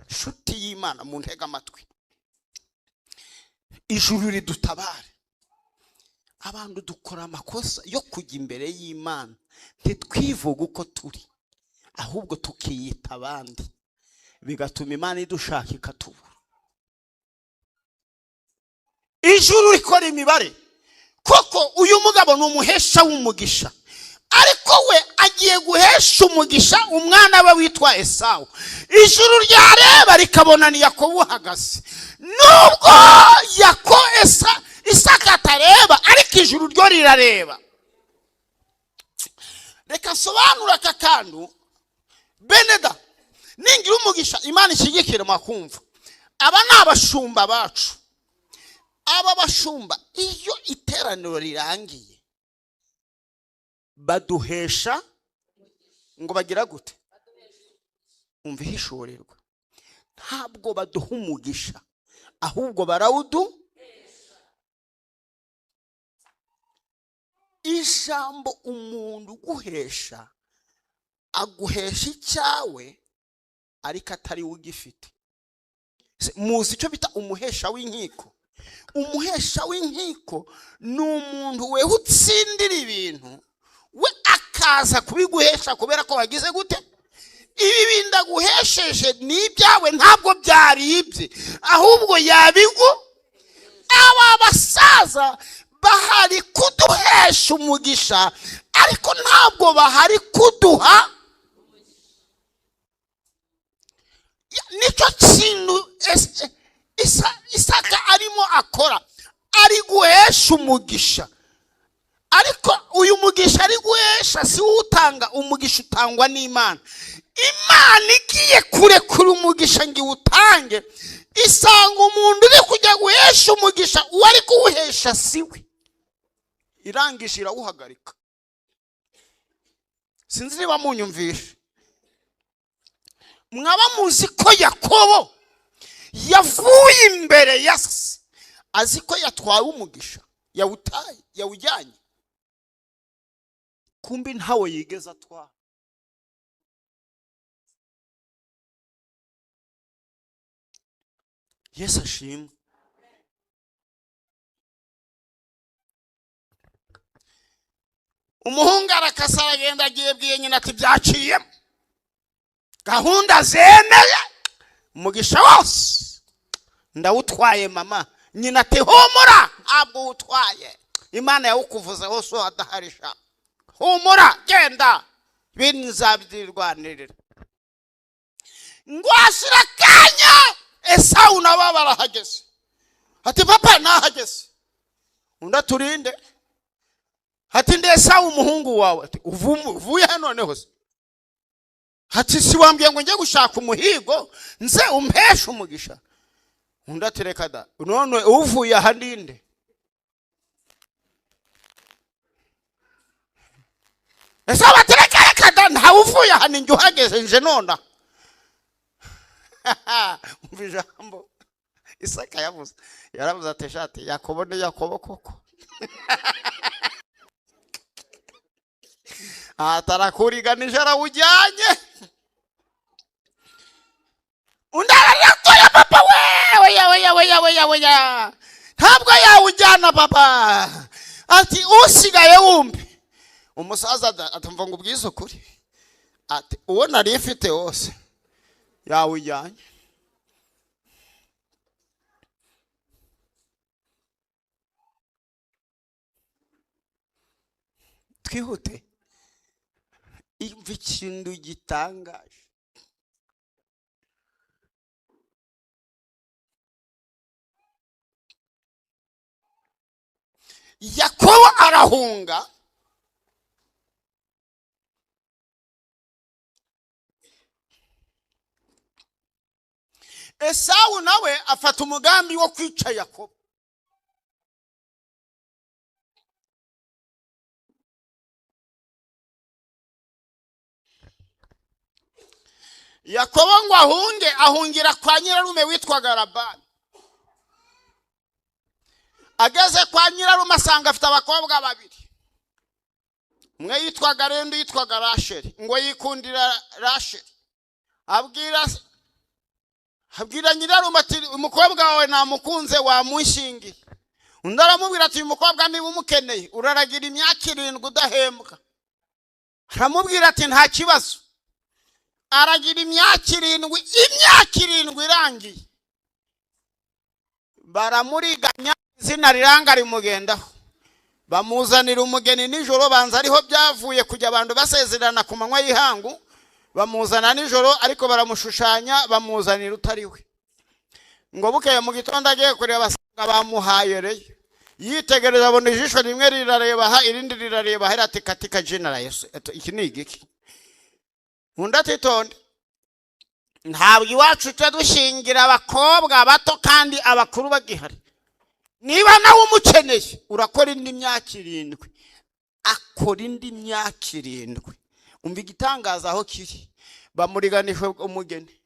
Nshuti y'Imana mu ntega amatwi, ijuru ridutabare. Abantu dukora amakosa yo kujya imbere y'Imana, ntitwivuga uko turi, ahubwo tukiyita abandi, bigatuma Imana idushaka ikatubura. Ijuru rikora imibare. Koko uyu mugabo ni umuhesha w'umugisha, ariko we agiye guhesha umugisha umwana we witwa Esawu. Ijuru ryareba rikabona ni Yakobo uhagaze, nubwo Isaka atareba, ariko ijuru ryo rirareba. Reka nsobanura aka kantu beneda, ningira umugisha Imana ishigikire makumva. Aba ni abashumba bacu. Aba bashumba iyo iteraniro rirangiye baduhesha ngo bagira gute? Umva ihishorerwa. Ntabwo baduha umugisha, ahubwo barawudu. ijambo umuntu uguhesha aguhesha icyawe ariko atari we ugifite. Muzi icyo bita umuhesha w'inkiko? Umuhesha w'inkiko ni umuntu we utsindira ibintu we akaza kubiguhesha kubera ko wagize gute. Ibi binda guhesheje ni ibyawe, ntabwo byari ibye, ahubwo yabigu. Aba basaza bahari kuduhesha umugisha ariko ntabwo bahari kuduha. Nicyo kintu Isaka arimo akora, ari guhesha umugisha, ariko uyu mugisha ari guhesha si utanga. Umugisha utangwa n'Imana. Imana igiye kurekura umugisha ngo utange, isanga umuntu uri kujya guhesha umugisha uwo ari kuwuhesha siwe, irangije irawuhagarika. Sinzi niba munyumvisha. Mwaba muzi ko Yakobo yavuye imbere ya se azi ko yatwawe umugisha, yawutaye, yawujyanye, kumbi ntawe yigeze atwara. Yesu ashimwe. Umuhungu arakasa aragenda agiye bwiye nyina ati byaciyemo, gahunda zemeye, umugisha wose ndawutwaye mama. Nyina ati humura, ntabwo utwaye, Imana yawukuvuze hose wadaharisha. Humura, genda, ibintu nzabyirwanirira. Ngo ashira akanya Esawu nabo barahageze. Ati papa nahageze. Undi aturinde. Ati ndi Esawu umuhungu wawe. Ati uvuye hano noneho se? Ati si wambwiye ngo njye gushaka umuhigo nze umpeshe umugisha? Undi ati reka da, none uvuye aha ndinde? Esawu ati reka da, ntawe uvuye aha ninjye uhageze nje nona. Umva ijambo Isaka yavuze. Yaravuze ati shati Yakobo ni Yakobo koko. Atarakuriganije arawujyanye. Undi araratoya papa we. Ntabwo yawujyana papa. Ati usigaye wumve. Umusaza atumva ngo ubwize ukuri. Ati uwo nari mfite wose yawujyanye. Twihute. Imva ikintu gitangaje. Yakobo arahunga. Esawu nawe afata umugambi wo kwica Yakobo. Yakobo ngo ahungira kwa nyirarume witwaga Labani. Ageze kwa nyirarume asanga afite abakobwa babiri. Umwe yitwaga Leya, undi yitwaga Rasheli. Ngo yikundira Rasheli. Abwira nyirarume ati umukobwa wawe namukunze wamunshingiye. Undi aramubwira ati uyu mukobwa niba umukeneye uraragira imyaka 7 udahembwa. Aramubwira ati nta kibazo. Aragira imyaka 7 irangiye. Baramuriganya, izina riranga rimugendaho. Bamuzanira umugeni nijoro, banza ariho byavuye kujya abantu basezerana ku manywa y'ihangu. Bamuzana nijoro ariko baramushushanya, bamuzanira utariwe. Ngo bukeye mu gitondo agiye kureba basanga bamuhaye Leya. Yitegereza abona ijisho rimwe rirareba aha, irindi rirareba aha, ati katika jina la Yesu. Iki ni igiki? Undi atitonde. Ntabwo iwacu cyo dushingira abakobwa bato kandi abakuru bagihari. Niba nawe umukeneye urakora indi myaka 7. Akora indi myaka 7. Umva igitangaza aho kiri. Bamuriganije umugeni.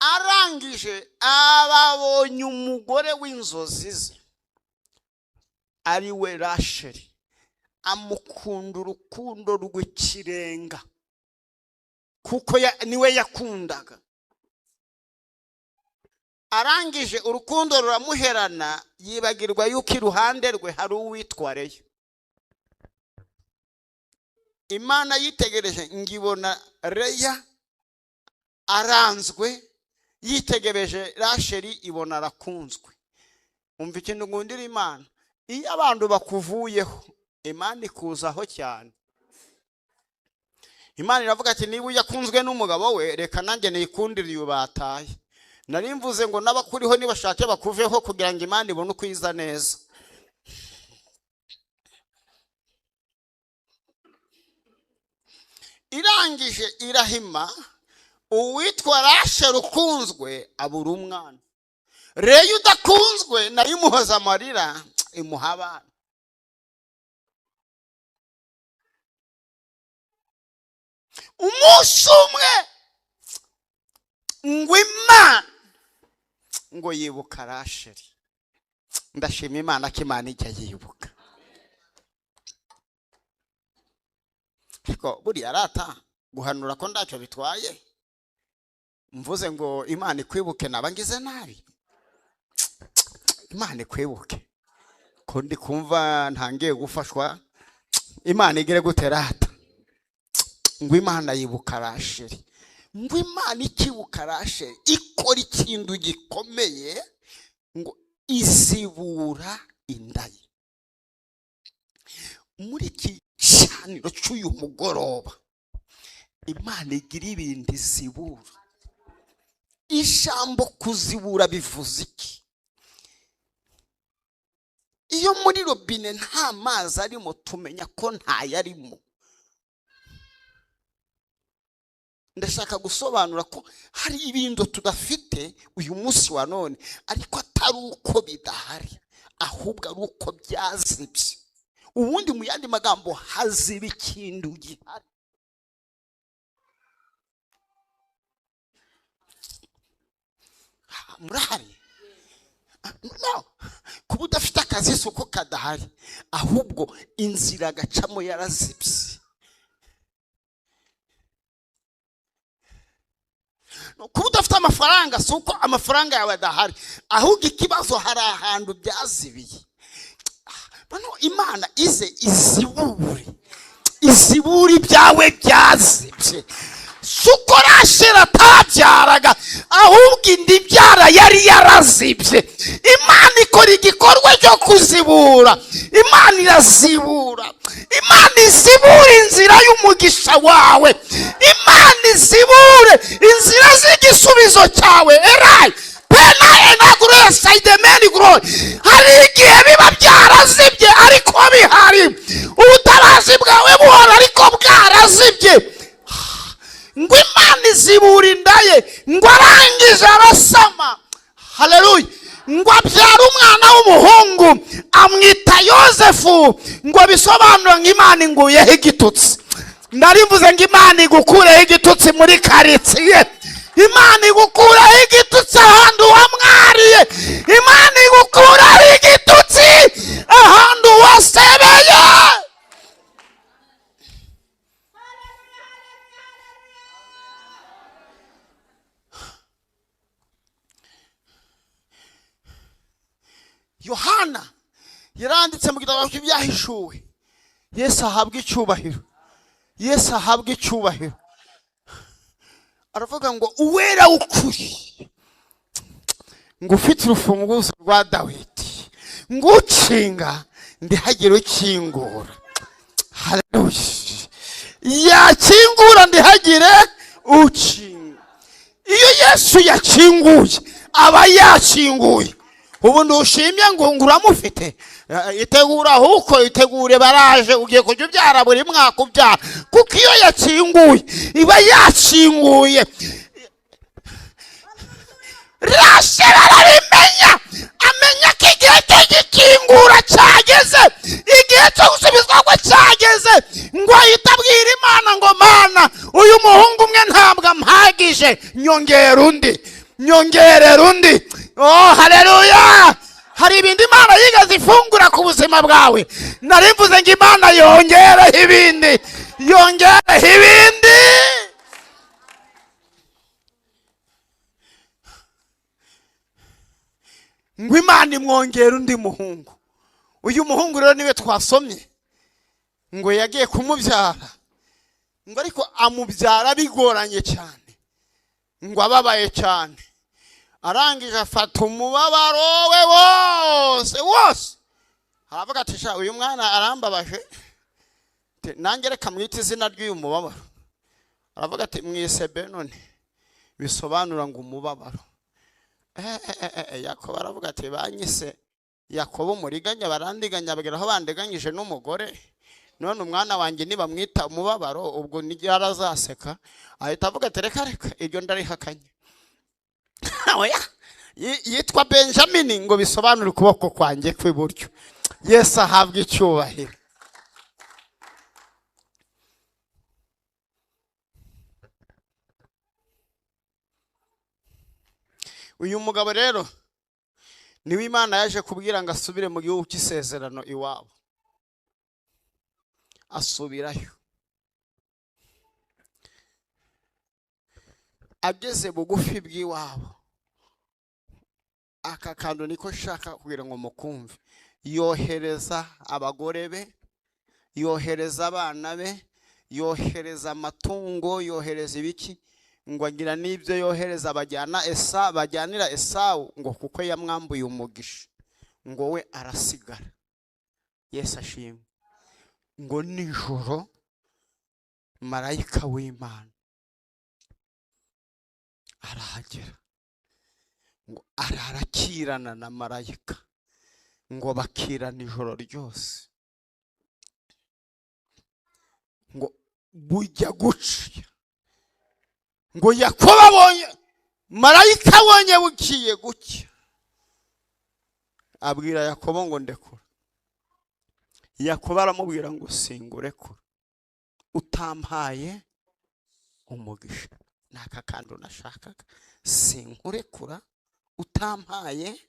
Arangije ababonye umugore w'inzozi ze. ari we Rasheli, amukunda urukundo rw'ikirenga kuko niwe yakundaga. Arangije urukundo ruramuherana, yibagirwa yuko iruhande rwe hari uwitwa Leya. Imana yitegereje ngibona Leya aranzwe, yitegereje Rasheli ibona arakunzwe. Umva ikintu ngundira Imana, iyo abantu bakuvuyeho Imana ikuzaho cyane. Imana iravuga ati niba yakunzwe n'umugabo we, reka nanjye niyikundire uyu bataye. Nari mvuze ngo n'abakuriho nibashake bakuveho kugira ngo Imana ibone ukwiza neza. Irangije irahima, uwitwa Rasheli ukunzwe abura umwana. Leya udakunzwe nayo imuhoza amarira, imuha abana. Umunsi umwe ngo Imana ngo yibuka Rasheli. Ndashima Imana ko Imana ijya yibuka. Ariko buriya arata guhanura ko ndacyo bitwaye. Mvuze ngo Imana ikwibuke nabangize nabi. Imana ikwibuke ko ndi kumva ntangiye gufashwa. Imana igire guterata ngo Imana yibuka Rasheli. Ngo Imana ikibuka Rasheli ikora ikintu gikomeye, ngo izibura inda ye. Muri iki cyaniro cy'uyu mugoroba Imana igira ibindi izibura. Ijambo kuzibura bivuze iki? Iyo muri robine nta mazi arimo, tumenya ko ntayarimo. Ndashaka gusobanura ko hari ibintu tudafite uyu munsi wa none, ariko atari uko bidahari, ahubwo ari uko byazibye. Ubundi mu yandi magambo haziba ikintu gihari. Murahari? No, kuba udafite akazi si uko kadahari, ahubwo inzira gacamo yarazibye. Kuba udafite amafaranga si uko amafaranga yawe adahari, ahubwo ikibazo hari ahantu byazibiye. Bano Imana ize izibure ibyawe byazibye. Suko Rasheli atabyaraga, ahubwo indi byara yari yarazibye. Imana ikora igikorwa cyo kuzibura. Imana irazibura. Imana izibura inzira y'umugisha wawe. Imana izibure inzira z'igisubizo cyawe. Erai pena enagure saidemeni gro. Hari igihe biba byarazibye ariko bihari. Ubutabazi bwawe buhora ariko bwarazibye. Ngo Imana izibura inda ye, ngo arangije arasama. Haleluya. Ngo abyara umwana w'umuhungu amwita Yosefu. Ngo bisobanura ngo Imana inguyeho igitutsi. Ndarivuze ngo Imana igukureho igitutsi muri karitsiye. Imana igukureho igitutsi ahantu wamwariye. Imana igukureho igitutsi ahantu wasebeye. Yohana yaranditse mu gitabo cy'ibyahishuwe. Yesu ahabwa icyubahiro. Yesu ahabwa icyubahiro. Aravuga ngo uwera ukuri, ngo ufite urufunguzo rwa Dawidi, ngo ukinga ndihagire ukingura. Haleluya. Yakingura ndihagire ukinga. Iyo Yesu yakinguye aba yakinguye. Ubu ndushimye ngo uramufite. Itegura huko, itegure baraje ugiye kujya ubyara buri mwaka ubyara, kuko iyo yakinguye iba yakinguye. Rasheli arabimenya, amenya ko igihe cyo gikingura cyageze, igihe cyo gusubizwa ko cyageze. Ngo ahita abwira Imana ngo Mana, uyu muhungu umwe ntabwo ampagije, nyongerera undi. Oh haleluya, hari ibindi Imana yigeze ifungura ku buzima bwawe. Nari mvuze ngo Imana yongereho ibindi, yongereho ibindi. Ngo Imana imwongera undi muhungu. Uyu muhungu rero niwe twasomye ngo yagiye kumubyara, ngo ariko amubyara bigoranye cyane, ngo ababaye cyane. Arangije afata umubabaro we wose aravuga ati sha uyu mwana arambabaje, nanjye reka mwite izina ry'uyu mubabaro. Aravuga ati mwise Benoni, bisobanura ngo umubabaro. Yakobo aravuga ati banyise Yakobo umuriganya, barandiganya bagera aho bandeganyije n'umugore, none umwana wanjye nibamwita umubabaro ubwo yarazaseka. Ahita avuga ati reka iryo ndarihakanye. Yitwa Benjamin, ngo bisobanura ukuboko kwanjye kw'iburyo. Yesu ahabwa icyubahiro. Uyu mugabo rero niwe Imana yaje kubwira ngo asubire mu gihugu cy'isezerano iwabo. Asubirayo. Ageze bugufi bw'iwabo, aka kantu niko shaka kugira ngo mukumve. Yohereza abagore be, yohereza abana be, yohereza amatungo, yohereza ibiki, ngo agira n'ibyo yohereza bajyanira Esawu, ngo kuko yamwambuye umugisha, ngo we arasigara. Yesu ashimwe. Ngo nijoro marayika w'Imana arahagera, ngo ararakirana na marayika, ngo bakirana ijoro ryose. Ngo bujya gucya, ngo Yakobo abonye marayika abonye bukiye gucya, abwira Yakobo ngo ndekura. Yakobo aramubwira ngo singurekura utampaye umugisha. Naka kandi nashakaga, sinkurekura utampaye.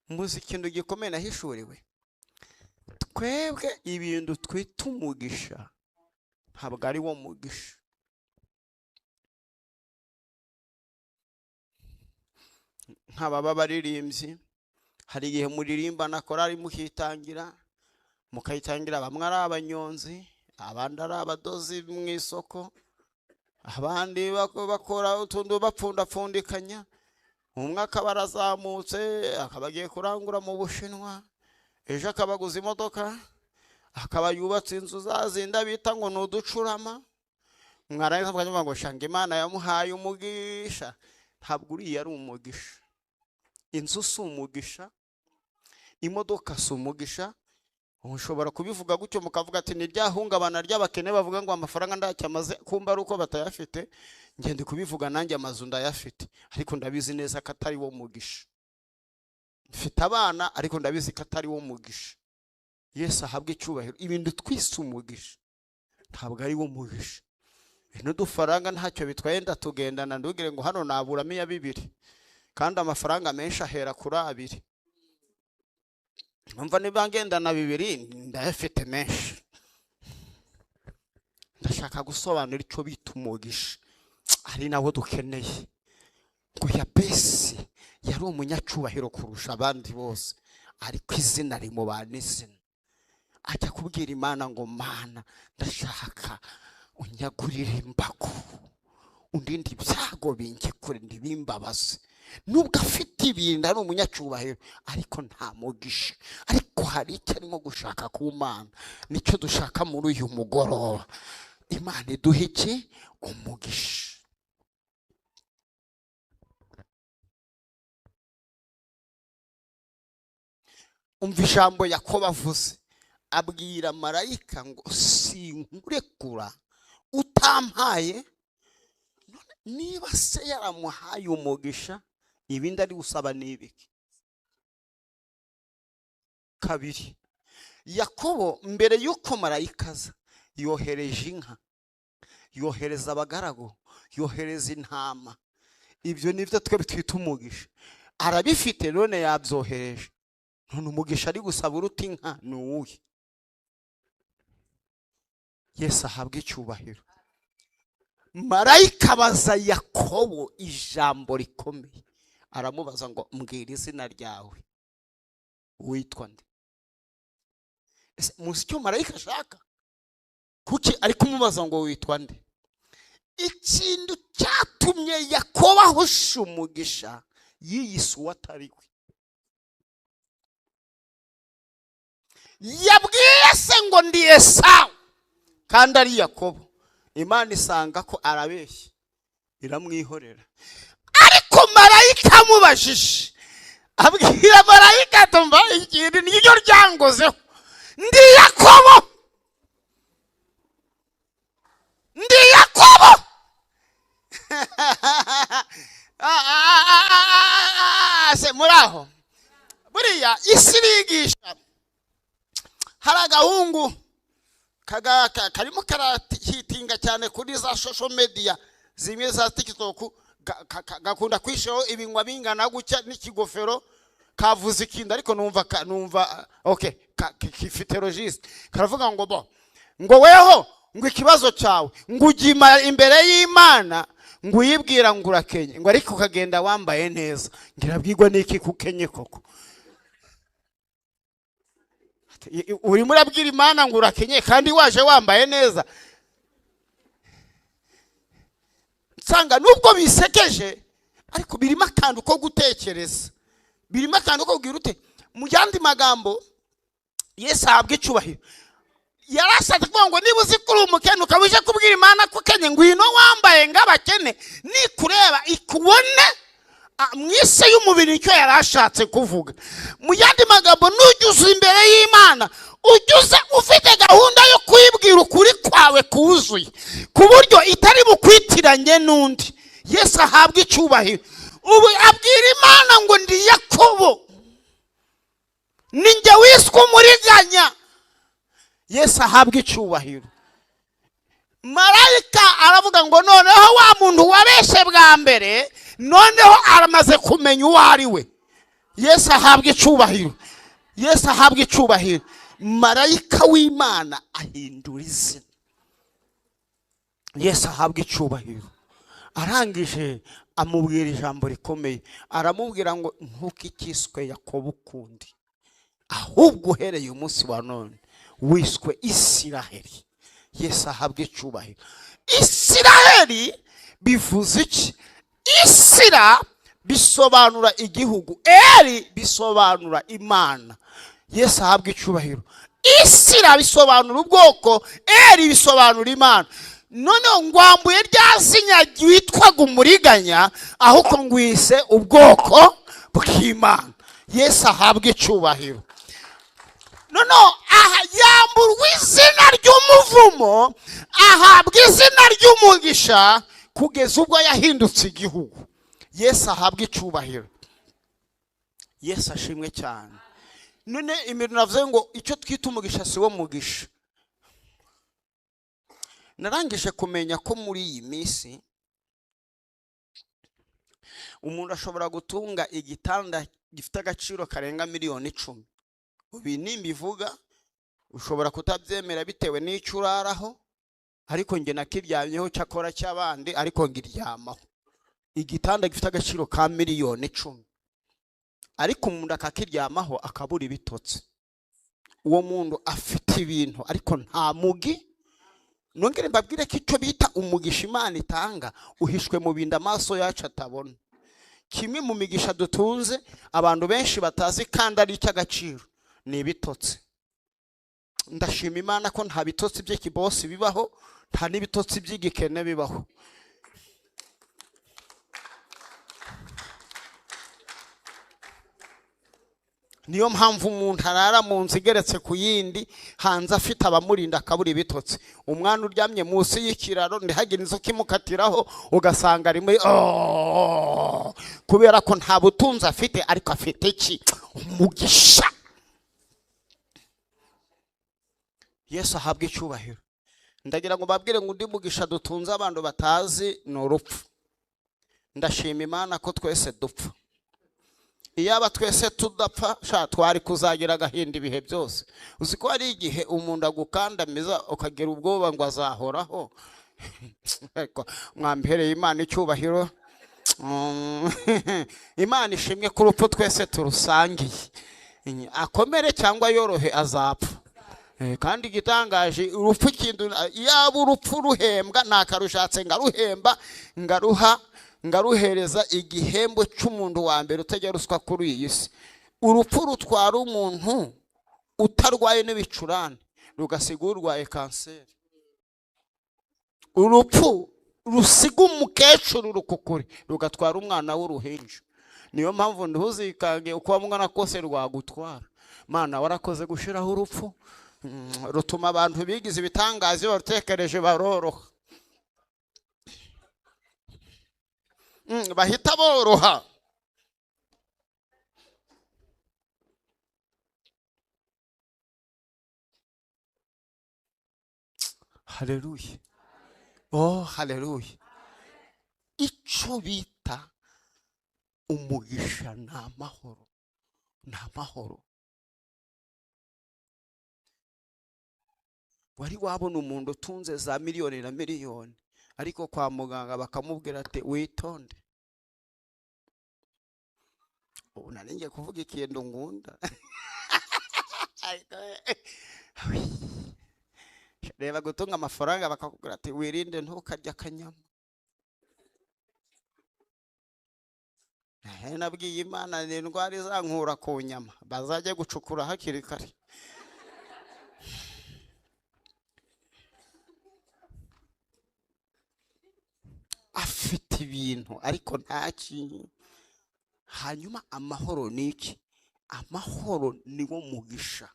Muzi ikintu gikomeye nahishuriwe, twebwe ibintu twita umugisha ntabwo ari wo mugisha. Nk'ababa baririmbyi, hari igihe muririmba na korari mukitangira, bamwe ari abanyonzi, abandi ari abadozi mu isoko, abandi bakora utuntu bapfundapfundikanya. Umwe akaba arazamutse akaba agiye kurangura mu Bushinwa, ejo akabaguza imodoka, akaba yubatse inzu zazinda bita ngo nuducurama. Mwarangiza mukavuga ngo shanga Imana yamuhaye umugisha. Ntabwo uriya ari umugisha. Inzu si umugisha, imodoka si umugisha. Ushobora kubivuga gutyo mukavuga ati ni ryahungabana ry'abakene bavuga ngo amafaranga ndacyamaze, kumba ari uko batayafite. Ngende kubivuga nanjye amazu ndayafite, ariko ndabizi neza ko atari wo mugisha. Mfite abana ariko ndabizi ko atari wo mugisha. Yesu ahabwe icyubahiro. Ibintu twise umugisha ntabwo ari wo mugisha. N'udufaranga ntacyo bitwaye, ndatugendana ndugire ngo hano naburamo iya 2, kandi amafaranga menshi ahera kuri 2. Numva niba ngendana 2 ndayafite menshi. Ndashaka gusobanura icyo bita umugisha, ari nawo dukeneye. Ngo Yabesi yari umunyacyubahiro kurusha abandi bose, ariko izina rimubana izina. Ajya kubwira Imana ngo Mana ndashaka unyagurire imbago, undinde ibyago binjye kure ntibimbabaze. Nubwo afite ibintu ari umunyacyubahiro, ariko nta mugisha. Ariko hari icyo arimo gushaka ku Mana, nicyo dushaka muri uyu mugoroba. Imana iduhe iki? Umugisha. Umva ijambo Yakobo avuze, abwira marayika ngo sinkurekura utampaye. Niba se yaramuhaye umugisha, ibindi ari gusaba n'ibiki? Kabiri, Yakobo mbere yuko marayika aza yohereje inka, yohereza abagaragu, yohereza intama. Ibyo nibyo twebwe twita umugisha. arabifite none yabyohereje. None umugisha ari gusaba uruti inka ni uwuhe? Yesu ahabwe icyubahiro. Marayika abaza Yakobo ijambo rikomeye, aramubaza ngo mbwira izina ryawe, witwa nde? Ese muzi icyo marayika ashaka? Kuki ari kumubaza ngo witwa nde? Ikintu cyatumye Yakobo ahusha umugisha, yiyise uwatari we. Yabwiye se ngo ndi Esawu kandi ari Yakobo. Imana isanga ko arabeshya, iramwihorera. Ariko marayika amubajije, abwira marayika tumva ikintu niryo ryangozeho, ndi Yakobo, ndi Yakobo. Se muraho buriya isi irigisha. Hari agahungu karimo karahitinga cyane kuri za social media zimwe za TikTok, gakunda kwishaho ibinywa bingana gutya n'ikigofero kavuze ikindi, ariko numva okay kifite registre. Karavuga ngo bo ngo weho ngo ikibazo cyawe ngo ugima imbere y'Imana ngo uyibwira ngo urakenye, ngo ariko ukagenda wambaye neza. Ngirabwirwa n'iki kukenye koko? Uri murabwira Imana ngo urakenye kandi waje wambaye neza? Nsanga nubwo bisekeje ariko birimo akantu ko gutekereza, birimo akantu ko kugira ute. Mu yandi magambo Yesu ahabwe icyubahiro. Yarashatse kuvuga ngo niba uzi kuri umukene ukabuje kubwira Imana ko ukenye, ngwino wambaye ng'abakene nikureba ikubone mwise y'umubiri. Icyo yarashatse kuvuga mu yandi magambo, nujuze imbere y'Imana ujuze ufite gahunda yo kwibwira ukuri kwawe kuzuye, ku buryo itari bukwitiranye n'undi. Yesu ahabwe icyubahiro. Ubu abwira Imana ngo ndi Yakobo, ninjye wiswe umuriganya. Yesu ahabwe icyubahiro. Marayika aravuga ngo noneho wa muntu wabeshe bwa mbere noneho aramaze kumenya uwo ari we. Yesu ahabwe icyubahiro. Yesu ahabwe icyubahiro. Marayika w'Imana ahindura izina. Yesu ahabwe icyubahiro. Arangije amubwira ijambo rikomeye, aramubwira ngo ntukikiswe Yakobo ukundi, ahubwo uhereye umunsi wa none wiswe Isiraheli. Yesu ahabwe icyubahiro. Isiraheli bivuze iki? Isira bisobanura igihugu, Eli bisobanura Imana. Yesu ahabwe icyubahiro. Isira bisobanura ubwoko, Eli bisobanura Imana. None ngwambuye rya zinya witwaga umuriganya, ahubwo ngwise ubwoko bw'Imana. Yesu ahabwe icyubahiro. Nono yamburwa izina ry'umuvumo, ahabwa izina ry'umugisha, kugeza ubwo yahindutse igihugu. Yesu ahabwe icyubahiro. Yesu ashimwe cyane. None imirimo navuze ngo icyo twita umugisha si wo mugisha. Narangije kumenya ko muri iyi minsi umuntu ashobora gutunga igitanda gifite agaciro karenga miliyoni 10. Ubi nimbivuga ushobora kutabyemera bitewe n'icyo uraraho, ariko nge nakiryamyeho cyakora cy'abandi, ariko ngiryamaho. Igitanda gifite agaciro ka miliyoni 10, ariko umuntu akakiryamaho akabura ibitotsi. Uwo muntu afite ibintu ariko nta mugi. Nongere mbabwire ko icyo bita umugisha Imana itanga uhishwe mu bindi amaso yacu atabona. Kimwe mu migisha dutunze abantu benshi batazi kandi ari icy'agaciro ni ibitotsi. Ndashima Imana ko nta bitotsi by'ikibose bibaho, nta n'ibitotsi by'igikene bibaho. Niyo mpamvu umuntu arara mu nzu igeretse ku yindi, hanze afite abamurinda akabura ibitotsi. Umwana uryamye munsi y'ikiraro ndihagire inzoka imukatiraho ugasanga ari muri kubera ko nta butunzi afite, ariko afite iki? Umugisha. Yesu ahabwe icyubahiro. Ndagira ngo babwire ngo undi mugisha dutunze abantu batazi ni urupfu. Ndashima Imana ko twese dupfa. iyaba twese tudapfa twari kuzagira agahinda ibihe byose. Uzi ko hari igihe umuntu agukandamiza ukagira ubwoba ngo azahoraho. Ariko mwampereye Imana icyubahiro. Imana ishimwe ku rupfu twese turusangiye, akomere cyangwa yorohe azapfa. Kandi igitangaje urupfu ikintu yaba urupfu ruhembwa ntakarushatse ngaruhemba ngaruhereza igihembo cy'umuntu wa mbere utajya ruswa kuri iyi si. Urupfu rutwara umuntu utarwaye n'ibicurane rugasiga urwaye kanseri. Urupfu rusiga umukecuru rukukuri rugatwara umwana w'uruhinja. Niyo mpamvu ntuzikange uko wamwana kose rwagutwara. Mana warakoze gushiraho urupfu, rutuma abantu bigize ibitangazo batekereje baroroha, bahita boroha. Haleluya. Oh haleluya. Icyo bita umugisha ni amahoro, ni amahoro. Wari wabona umuntu utunze za miliyoni na miliyoni ariko kwa muganga bakamubwira ati witonde. Ubu naringiye kuvuga ikintu ngunda. Reba gutunga amafaranga bakakubwira ati wirinde ntukarya akanyama. Nabwiye Imana ni indwara izankura ku nyama, bazajya gucukura hakiri kare. Afite ibintu ariko ntaki. Hanyuma amahoro ni iki? Amahoro ni wo mugisha.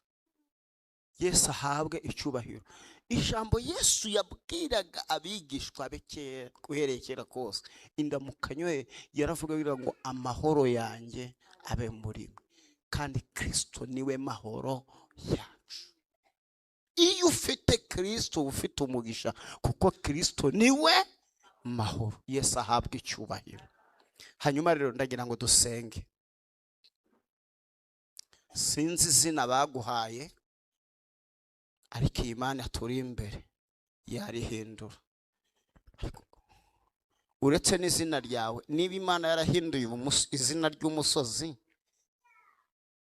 Yesu ahabwe icyubahiro. Ijambo Yesu yabwiraga abigishwa be kuherekera kose indamukanyo ye yaravuga ngo amahoro yanjye abe muri mwe, kandi Kristo niwe mahoro yacu. Iyo ufite Kristo ufite umugisha, kuko Kristo niwe mahoro. Yesu ahabwe icyubahiro. Hanyuma rero ndagira ngo dusenge. Sinzi izina baguhaye, ariko Imana turi imbere yarihindura. Uretse n'izina ryawe, niba Imana yarahinduye izina ry'umusozi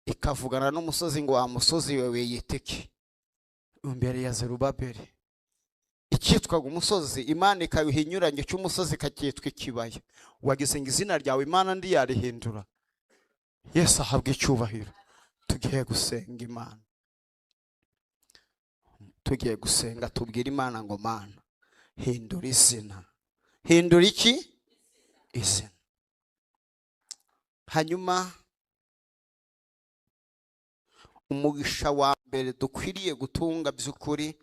ikavugana n'umusozi ngo wa musozi wewe yiteke imbere ya Zerubabeli, icyitwaga umusozi Imana ikabihinyuranye cy'umusozi kacyitwa ikibaya, wagize ngo izina ryawe Imana ndi yarihindura. Yesu ahabwe icyubahiro. Tugiye gusenga Imana, tugiye gusenga tubwira Imana ngo Mana hindura izina. Hindura iki? Izina. Hanyuma umugisha wa mbere dukwiriye gutunga by'ukuri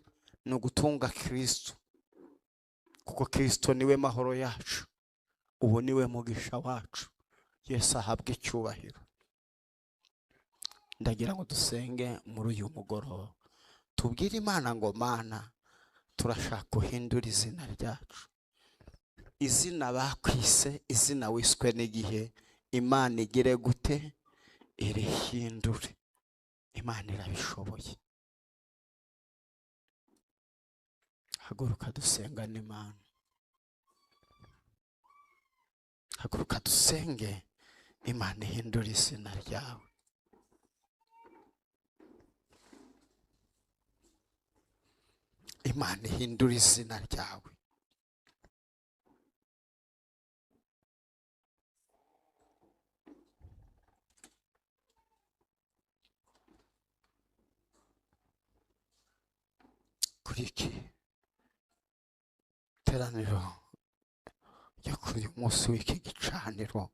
ni ugutunga Kristo, kuko Kristo niwe mahoro yacu, ubu niwe mugisha wacu. Yesu ahabwe icyubahiro. Ndagira ngo dusenge muri uyu mugoroba tubwire Imana ngo Mana turashaka guhindura izina ryacu. Izina bakwise, izina wiswe n'igihe, Imana igire gute? Irihindure. Imana irabishoboye. Haguruka dusenga n'Imana. Haguruka dusenge Imana ihindura izina ryawe. Imana ihindura izina ryawe. Kuri iki teraniro yo kuri uyu munsi w'iki gicaniro,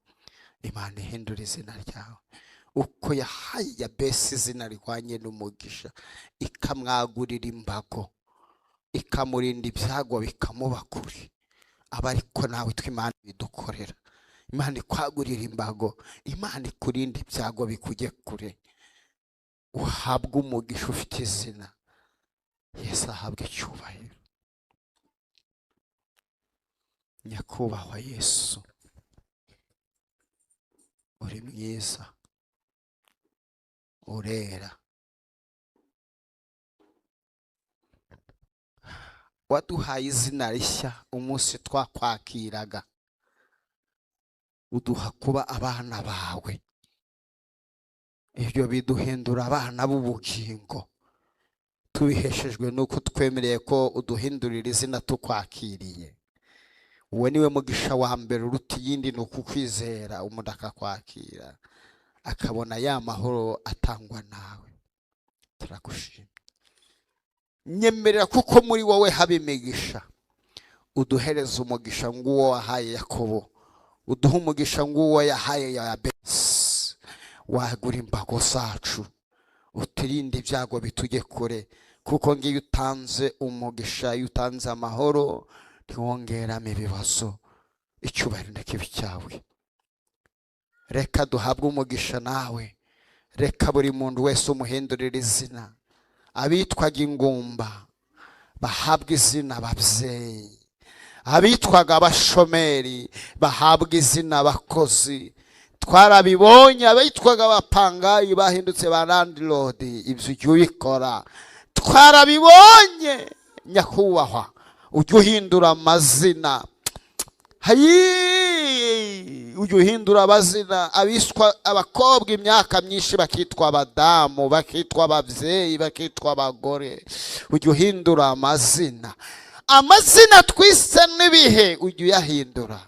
Imana ihindura izina ryawe. Uko yahaye Yabesi izina rihwanye n'umugisha, ikamwagurira imbago, ikamurinda ibyago bikamuba kure, aba ariko nawe tw'Imana bidukorera. Imana ikwagurira imbago, Imana ikurinda ibyago bikujye kure, uhabwe umugisha ufite izina. Yesu ahabwe icyubahiro. Nyakubahwa Yesu, uri mwiza. urera. Waduhaye izina rishya umunsi twakwakiraga, uduha kuba abana bawe. Ibyo biduhindura abana b'ubugingo, tubiheshejwe nuko twemereye ko uduhindurira izina tukwakiriye. Uwe niwe mugisha wa mbere uruta iyindi, ni ukukwizera umuntu akakwakira akabona ya mahoro atangwa nawe. Turagushimye. Nyemerera kuko muri wowe haba imigisha, uduhereza umugisha nguwo wahaye Yakobo, uduha umugisha nguwo yahaye Yabesi. Wagura imbago zacu, uturinde ibyago bitujye kure, kuko ngiyo utanze umugisha, iyo utanze amahoro, ntiwongeramo ibibazo. Icyubahiro n'ikibi cyawe. Reka duhabwe umugisha nawe. Reka buri muntu wese umuhindurira izina. Abitwaga ingumba bahabwa izina ababyeyi, abitwaga abashomeri bahabwa izina abakozi. Twarabibonye abitwaga abapangayi bahindutse ba landlord. Ibyo ujye ubikora. Twarabibonye nyakubahwa, ujye uhindura amazina. Ujye uhindura amazina. Abiswa abakobwa imyaka myinshi bakitwa abadamu, bakitwa ababyeyi, bakitwa abagore. Ujye uhindura amazina. Amazina twise n'ibihe ujye uyahindura.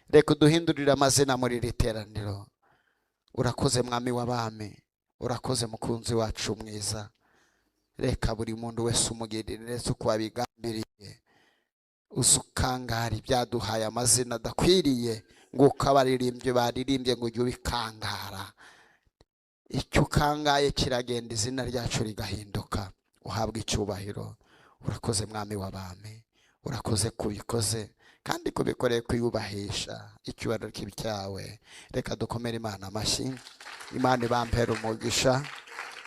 Reka uduhindurire amazina muri iri teraniro. Urakoze mwami w'abami, urakoze mukunzi wacu mwiza. Reka buri muntu wese umugirire neza uko wabigambiriye. Usukangara ibyaduhaye amazina adakwiriye, ngo ukabaririmbye baririmbye ngo ujye ubikangara. Icyo ukangaye kiragenda, izina ryacu rigahinduka. Uhabwe icyubahiro. Urakoze mwami w'abami, urakoze kubikoze kandi kubikoreye kwiyubahisha. Icyubahiro kibi cyawe. Reka dukomere Imana amashyi. Imana ibampera umugisha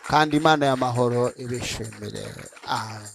kandi Imana y'amahoro ibishimire. Amen.